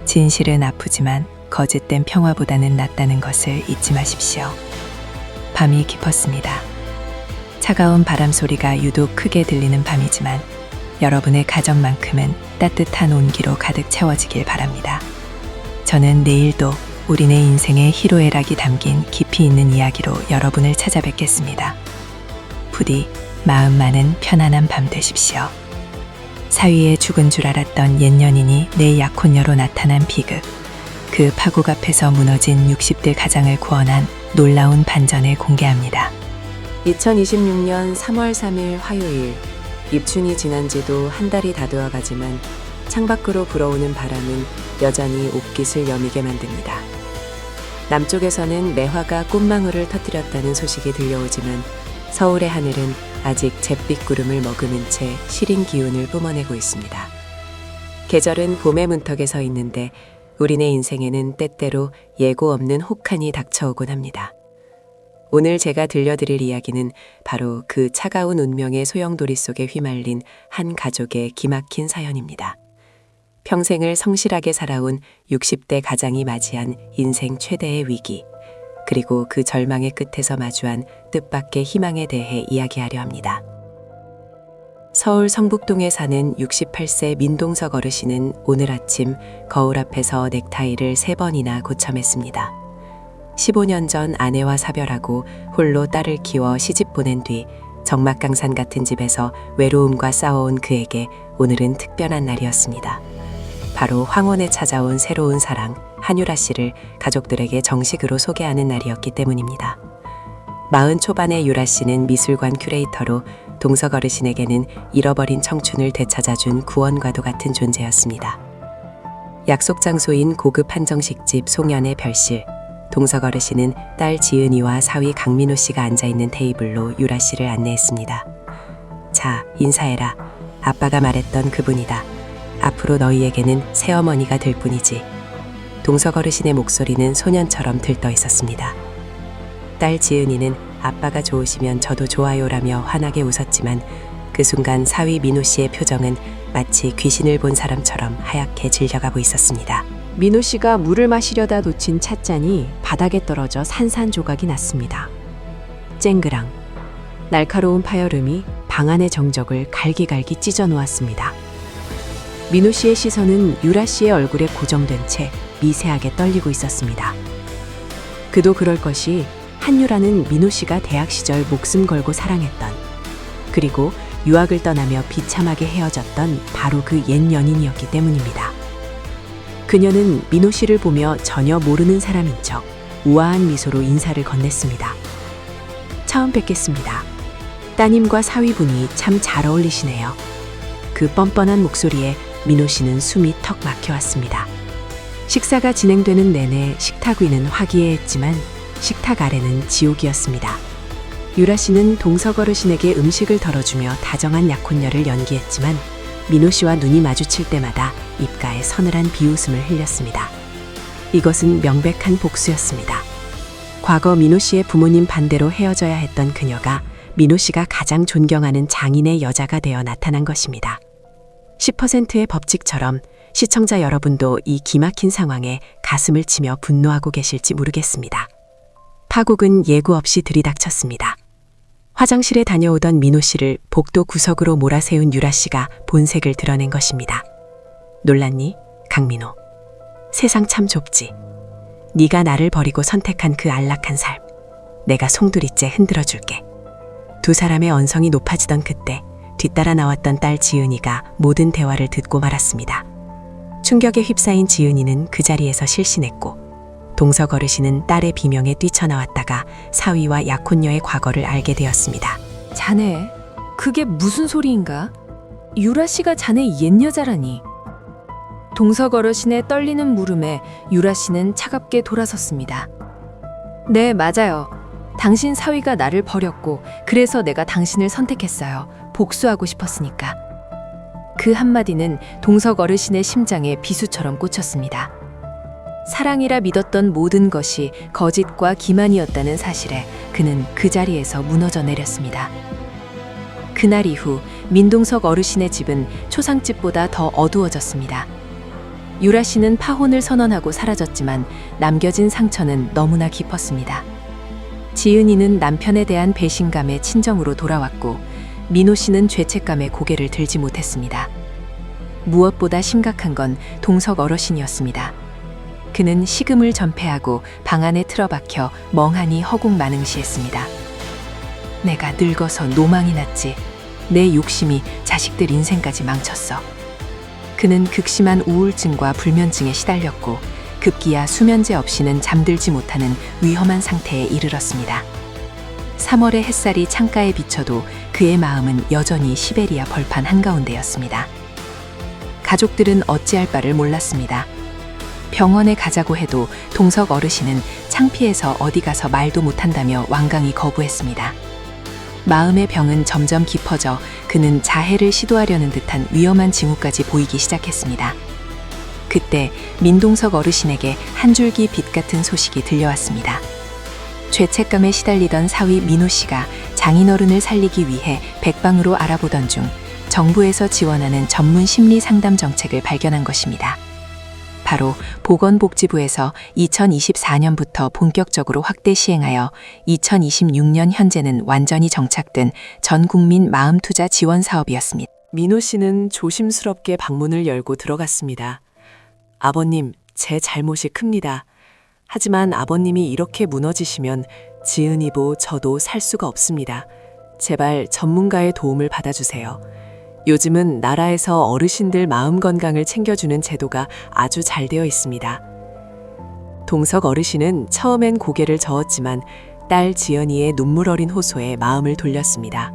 진실은 아프지만 거짓된 평화보다는 낫다는 것을 잊지 마십시오. 밤이 깊었습니다. 차가운 바람 소리가 유독 크게 들리는 밤이지만 여러분의 가정만큼은 따뜻한 온기로 가득 채워지길 바랍니다. 저는 내일도 우리네 인생의 희로애락이 담긴 깊이 있는 이야기로 여러분을 찾아뵙겠습니다. 부디 마음만은 편안한 밤 되십시오. 사위의 죽은 줄 알았던 옛 연인이 내 약혼녀로 나타난 비극, 그 파국 앞에서 무너진 60대 가장을 구원한 놀라운 반전을 공개합니다. 2026년 3월 3일 화요일, 입춘이 지난 지도 한 달이 다되어 가지만 창밖으로 불어오는 바람은 여전히 옷깃을 여미게 만듭니다. 남쪽에서는 매화가 꽃망울을 터뜨렸다는 소식이 들려오지만 서울의 하늘은 아직 잿빛 구름을 머금은 채 시린 기운을 뿜어내고 있습니다. 계절은 봄의 문턱에 서 있는데 우리네 인생에는 때때로 예고 없는 혹한이 닥쳐오곤 합니다. 오늘 제가 들려드릴 이야기는 바로 그 차가운 운명의 소용돌이 속에 휘말린 한 가족의 기막힌 사연입니다. 평생을 성실하게 살아온 60대 가장이 맞이한 인생 최대의 위기, 그리고 그 절망의 끝에서 마주한 뜻밖의 희망에 대해 이야기하려 합니다. 서울 성북동에 사는 68세 민동석 어르신은 오늘 아침 거울 앞에서 넥타이를 3번이나 고쳐맸습니다. 15년 전 아내와 사별하고 홀로 딸을 키워 시집 보낸 뒤 적막강산 같은 집에서 외로움과 싸워온 그에게 오늘은 특별한 날이었습니다. 바로 황혼에 찾아온 새로운 사랑 한유라 씨를 가족들에게 정식으로 소개하는 날이었기 때문입니다. 40 초반의 유라 씨는 미술관 큐레이터로 동석 어르신에게는 잃어버린 청춘을 되찾아준 구원과도 같은 존재였습니다. 약속 장소인 고급 한정식집 송년의 별실, 동석 어르신은 딸 지은이와 사위 강민호 씨가 앉아있는 테이블로 유라 씨를 안내했습니다. 자, 인사해라. 아빠가 말했던 그분이다. 앞으로 너희에게는 새어머니가 될 뿐이지. 동석 어르신의 목소리는 소년처럼 들떠 있었습니다. 딸 지은이는 아빠가 좋으시면 저도 좋아요라며 환하게 웃었지만 그 순간 사위 민호 씨의 표정은 마치 귀신을 본 사람처럼 하얗게 질려가고 있었습니다. 민호 씨가 물을 마시려다 놓친 찻잔이 바닥에 떨어져 산산조각이 났습니다. 쨍그랑 날카로운 파열음이 방 안의 정적을 갈기갈기 찢어 놓았습니다. 민호 씨의 시선은 유라 씨의 얼굴에 고정된 채 미세하게 떨리고 있었습니다. 그도 그럴 것이 한유라는 민호 씨가 대학 시절 목숨 걸고 사랑했던, 그리고 유학을 떠나며 비참하게 헤어졌던 바로 그 옛 연인이었기 때문입니다. 그녀는 민호 씨를 보며 전혀 모르는 사람인 척 우아한 미소로 인사를 건넸습니다. 처음 뵙겠습니다. 따님과 사위분이 참 잘 어울리시네요. 그 뻔뻔한 목소리에 민호 씨는 숨이 턱 막혀왔습니다. 식사가 진행되는 내내 식탁 위는 화기애애했지만 식탁 아래는 지옥이었습니다. 유라 씨는 동석 어르신에게 음식을 덜어주며 다정한 약혼녀를 연기했지만 민호 씨와 눈이 마주칠 때마다 입가에 서늘한 비웃음을 흘렸습니다. 이것은 명백한 복수였습니다. 과거 민호 씨의 부모님 반대로 헤어져야 했던 그녀가 민호 씨가 가장 존경하는 장인의 여자가 되어 나타난 것입니다. 10%의 법칙처럼 시청자 여러분도 이 기막힌 상황에 가슴을 치며 분노하고 계실지 모르겠습니다. 파국은 예고 없이 들이닥쳤습니다. 화장실에 다녀오던 민호 씨를 복도 구석으로 몰아세운 유라 씨가 본색을 드러낸 것입니다. 놀랐니, 강민호? 세상 참 좁지. 네가 나를 버리고 선택한 그 안락한 삶, 내가 송두리째 흔들어줄게. 두 사람의 언성이 높아지던 그때 뒤따라 나왔던 딸 지은이가 모든 대화를 듣고 말았습니다. 충격에 휩싸인 지은이는 그 자리에서 실신했고, 동석 어르신은 딸의 비명에 뛰쳐나왔다가 사위와 약혼녀의 과거를 알게 되었습니다. 자네, 그게 무슨 소리인가? 유라 씨가 자네 옛 여자라니. 동석 어르신의 떨리는 물음에 유라 씨는 차갑게 돌아섰습니다. 네, 맞아요. 당신 사위가 나를 버렸고 그래서 내가 당신을 선택했어요. 복수하고 싶었으니까. 그 한마디는 동석 어르신의 심장에 비수처럼 꽂혔습니다. 사랑이라 믿었던 모든 것이 거짓과 기만이었다는 사실에 그는 그 자리에서 무너져 내렸습니다. 그날 이후 민동석 어르신의 집은 초상집보다 더 어두워졌습니다. 유라 씨는 파혼을 선언하고 사라졌지만 남겨진 상처는 너무나 깊었습니다. 지은이는 남편에 대한 배신감에 친정으로 돌아왔고 민호 씨는 죄책감에 고개를 들지 못했습니다. 무엇보다 심각한 건 동석 어르신이었습니다. 그는 식음을 전폐하고 방 안에 틀어박혀 멍하니 허공만응시했습니다. 내가 늙어서 노망이 났지. 내 욕심이 자식들 인생까지 망쳤어. 그는 극심한 우울증과 불면증에 시달렸고 급기야 수면제 없이는 잠들지 못하는 위험한 상태에 이르렀습니다. 3월의 햇살이 창가에 비쳐도 그의 마음은 여전히 시베리아 벌판 한가운데였습니다. 가족들은 어찌할 바를 몰랐습니다. 병원에 가자고 해도 동석 어르신은 창피해서 어디 가서 말도 못한다며 완강히 거부했습니다. 마음의 병은 점점 깊어져 그는 자해를 시도하려는 듯한 위험한 징후까지 보이기 시작했습니다. 그때 민동석 어르신에게 한 줄기 빛 같은 소식이 들려왔습니다. 죄책감에 시달리던 사위 민호 씨가 장인어른을 살리기 위해 백방으로 알아보던 중 정부에서 지원하는 전문 심리 상담 정책을 발견한 것입니다. 바로 보건복지부에서 2024년부터 본격적으로 확대 시행하여 2026년 현재는 완전히 정착된 전국민 마음투자 지원 사업이었습니다. 민호 씨는 조심스럽게 방문을 열고 들어갔습니다. 아버님, 제 잘못이 큽니다. 하지만 아버님이 이렇게 무너지시면 지은이보 저도 살 수가 없습니다. 제발 전문가의 도움을 받아주세요. 요즘은 나라에서 어르신들 마음 건강을 챙겨주는 제도가 아주 잘 되어 있습니다. 동석 어르신은 처음엔 고개를 저었지만 딸 지연이의 눈물 어린 호소에 마음을 돌렸습니다.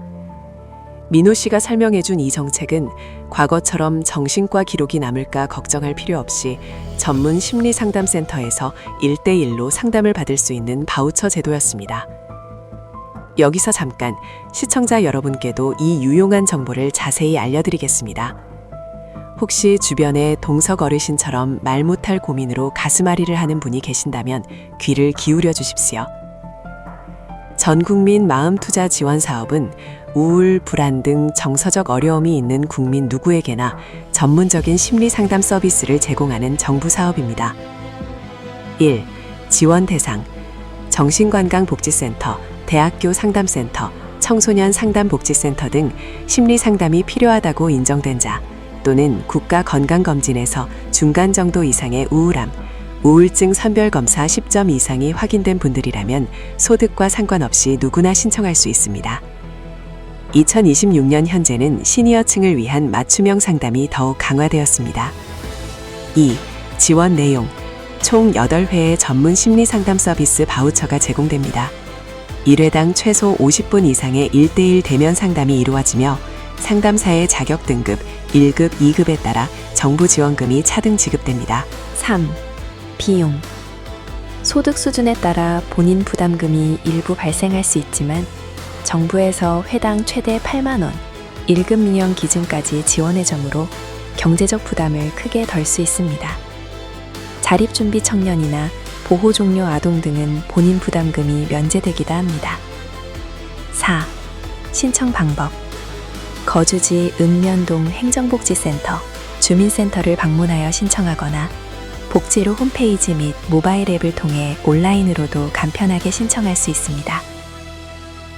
민호 씨가 설명해준 이 정책은 과거처럼 정신과 기록이 남을까 걱정할 필요 없이 전문 심리상담센터에서 1대1로 상담을 받을 수 있는 바우처 제도였습니다. 여기서 잠깐 시청자 여러분께도 이 유용한 정보를 자세히 알려드리겠습니다. 혹시 주변에 동석 어르신처럼 말 못할 고민으로 가슴앓이를 하는 분이 계신다면 귀를 기울여 주십시오. 전국민 마음투자 지원 사업은 우울, 불안 등 정서적 어려움이 있는 국민 누구에게나 전문적인 심리 상담 서비스를 제공하는 정부 사업입니다. 1. 지원 대상 정신건강복지센터, 대학교 상담센터, 청소년 상담복지센터 등 심리 상담이 필요하다고 인정된 자 또는 국가건강검진에서 중간 정도 이상의 우울함, 우울증 선별검사 10점 이상이 확인된 분들이라면 소득과 상관없이 누구나 신청할 수 있습니다. 2026년 현재는 시니어층을 위한 맞춤형 상담이 더욱 강화되었습니다. 2. 지원 내용 총 8회의 전문 심리 상담 서비스 바우처가 제공됩니다. 1회당 최소 50분 이상의 1대1 대면 상담이 이루어지며 상담사의 자격 등급 1급, 2급에 따라 정부 지원금이 차등 지급됩니다. 3. 비용. 소득 수준에 따라 본인 부담금이 일부 발생할 수 있지만 정부에서 회당 최대 8만 원, 1급 민영 기준까지 지원해주므로 경제적 부담을 크게 덜 수 있습니다. 자립준비 청년이나 보호 종료 아동 등은 본인 부담금이 면제되기도 합니다. 4. 신청 방법. 거주지 읍면동 행정복지센터, 주민센터를 방문하여 신청하거나 복지로 홈페이지 및 모바일 앱을 통해 온라인으로도 간편하게 신청할 수 있습니다.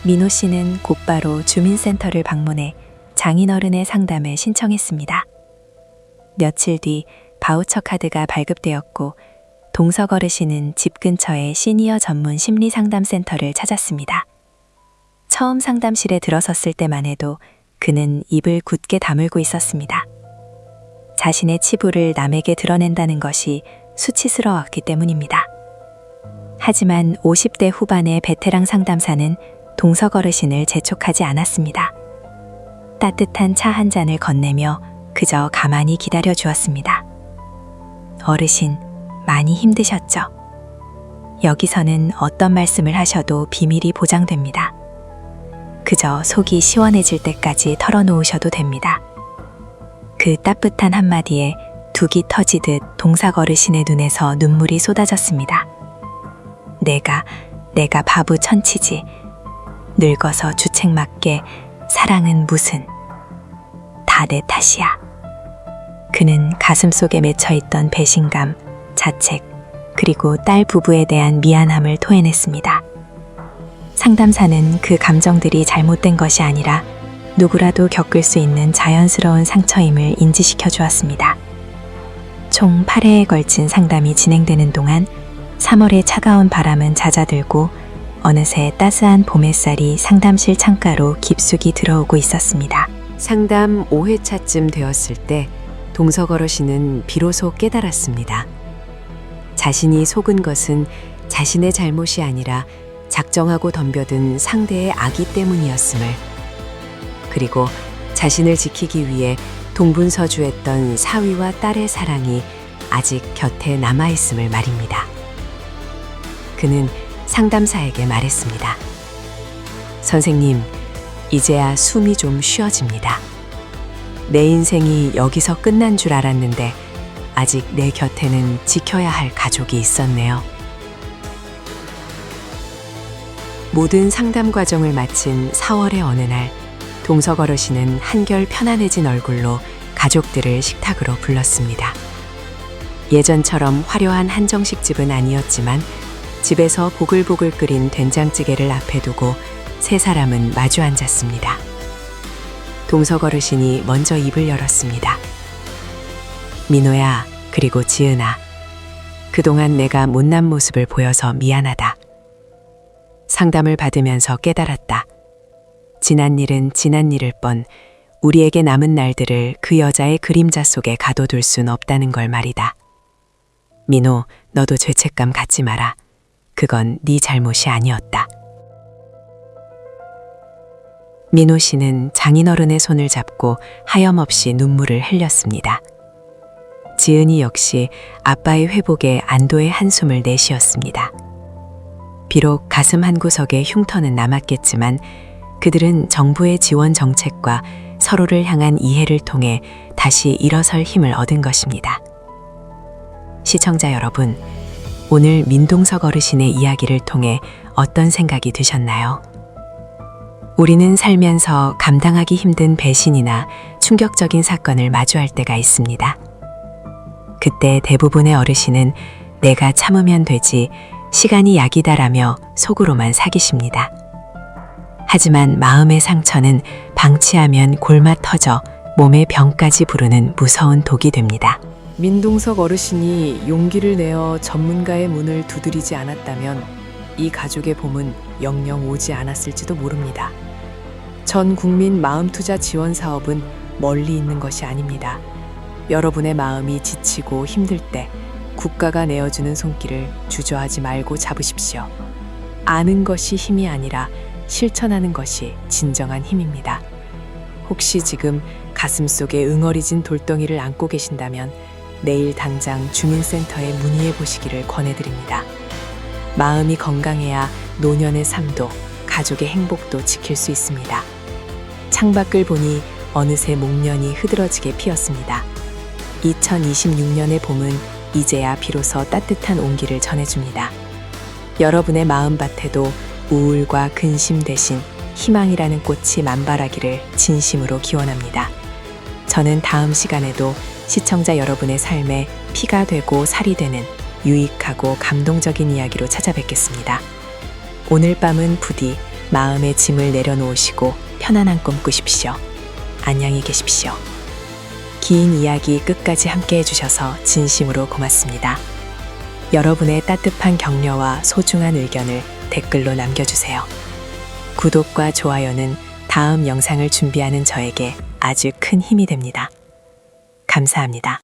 민호 씨는 곧바로 주민센터를 방문해 장인어른의 상담을 신청했습니다. 며칠 뒤 바우처 카드가 발급되었고 동석 어르신은 집 근처의 시니어 전문 심리 상담센터를 찾았습니다. 처음 상담실에 들어섰을 때만 해도 그는 입을 굳게 다물고 있었습니다. 자신의 치부를 남에게 드러낸다는 것이 수치스러웠기 때문입니다. 하지만 50대 후반의 베테랑 상담사는 동석 어르신을 재촉하지 않았습니다. 따뜻한 차 한 잔을 건네며 그저 가만히 기다려 주었습니다. 어르신, 많이 힘드셨죠? 여기서는 어떤 말씀을 하셔도 비밀이 보장됩니다. 그저 속이 시원해질 때까지 털어놓으셔도 됩니다. 그 따뜻한 한마디에 둑이 터지듯 동석 어르신의 눈에서 눈물이 쏟아졌습니다. 내가 바보 천치지. 늙어서 주책맞게 사랑은 무슨. 다 내 탓이야. 그는 가슴속에 맺혀있던 배신감, 자책, 그리고 딸 부부에 대한 미안함을 토해냈습니다. 상담사는 그 감정들이 잘못된 것이 아니라 누구라도 겪을 수 있는 자연스러운 상처임을 인지시켜 주었습니다. 총 8회에 걸친 상담이 진행되는 동안 3월의 차가운 바람은 잦아들고 어느새 따스한 봄 햇살이 상담실 창가로 깊숙이 들어오고 있었습니다. 상담 5회차쯤 되었을 때 동석 어르신은 비로소 깨달았습니다. 자신이 속은 것은 자신의 잘못이 아니라 작정하고 덤벼든 상대의 악의 때문이었음을, 그리고 자신을 지키기 위해 동분서주했던 사위와 딸의 사랑이 아직 곁에 남아있음을 말입니다. 그는 상담사에게 말했습니다. 선생님, 이제야 숨이 좀 쉬어집니다. 내 인생이 여기서 끝난 줄 알았는데 아직 내 곁에는 지켜야 할 가족이 있었네요. 모든 상담 과정을 마친 4월의 어느 날, 동석 어르신은 한결 편안해진 얼굴로 가족들을 식탁으로 불렀습니다. 예전처럼 화려한 한정식 집은 아니었지만 집에서 보글보글 끓인 된장찌개를 앞에 두고 세 사람은 마주 앉았습니다. 동석 어르신이 먼저 입을 열었습니다. 민호야, 그리고 지은아, 그동안 내가 못난 모습을 보여서 미안하다. 상담을 받으면서 깨달았다. 지난 일은 지난 일일 뿐 우리에게 남은 날들을 그 여자의 그림자 속에 가둬둘 순 없다는 걸 말이다. 민호, 너도 죄책감 갖지 마라. 그건 네 잘못이 아니었다. 민호 씨는 장인어른의 손을 잡고 하염없이 눈물을 흘렸습니다. 지은이 역시 아빠의 회복에 안도의 한숨을 내쉬었습니다. 비록 가슴 한구석에 흉터는 남았겠지만 그들은 정부의 지원 정책과 서로를 향한 이해를 통해 다시 일어설 힘을 얻은 것입니다. 시청자 여러분, 오늘 민동석 어르신의 이야기를 통해 어떤 생각이 드셨나요? 우리는 살면서 감당하기 힘든 배신이나 충격적인 사건을 마주할 때가 있습니다. 그때 대부분의 어르신은 내가 참으면 되지, 시간이 약이다라며 속으로만 사기십니다. 하지만 마음의 상처는 방치하면 골마 터져 몸에 병까지 부르는 무서운 독이 됩니다. 민동석 어르신이 용기를 내어 전문가의 문을 두드리지 않았다면 이 가족의 봄은 영영 오지 않았을지도 모릅니다. 전 국민 마음투자 지원 사업은 멀리 있는 것이 아닙니다. 여러분의 마음이 지치고 힘들 때 국가가 내어주는 손길을 주저하지 말고 잡으십시오. 아는 것이 힘이 아니라 실천하는 것이 진정한 힘입니다. 혹시 지금 가슴속에 응어리진 돌덩이를 안고 계신다면 내일 당장 주민센터에 문의해 보시기를 권해드립니다. 마음이 건강해야 노년의 삶도 가족의 행복도 지킬 수 있습니다. 창밖을 보니 어느새 목련이 흐드러지게 피었습니다. 2026년의 봄은 이제야 비로소 따뜻한 온기를 전해줍니다. 여러분의 마음밭에도 우울과 근심 대신 희망이라는 꽃이 만발하기를 진심으로 기원합니다. 저는 다음 시간에도 시청자 여러분의 삶에 피가 되고 살이 되는 유익하고 감동적인 이야기로 찾아뵙겠습니다. 오늘 밤은 부디 마음의 짐을 내려놓으시고 편안한 꿈 꾸십시오. 안녕히 계십시오. 긴 이야기 끝까지 함께 해주셔서 진심으로 고맙습니다. 여러분의 따뜻한 격려와 소중한 의견을 댓글로 남겨주세요. 구독과 좋아요는 다음 영상을 준비하는 저에게 아주 큰 힘이 됩니다. 감사합니다.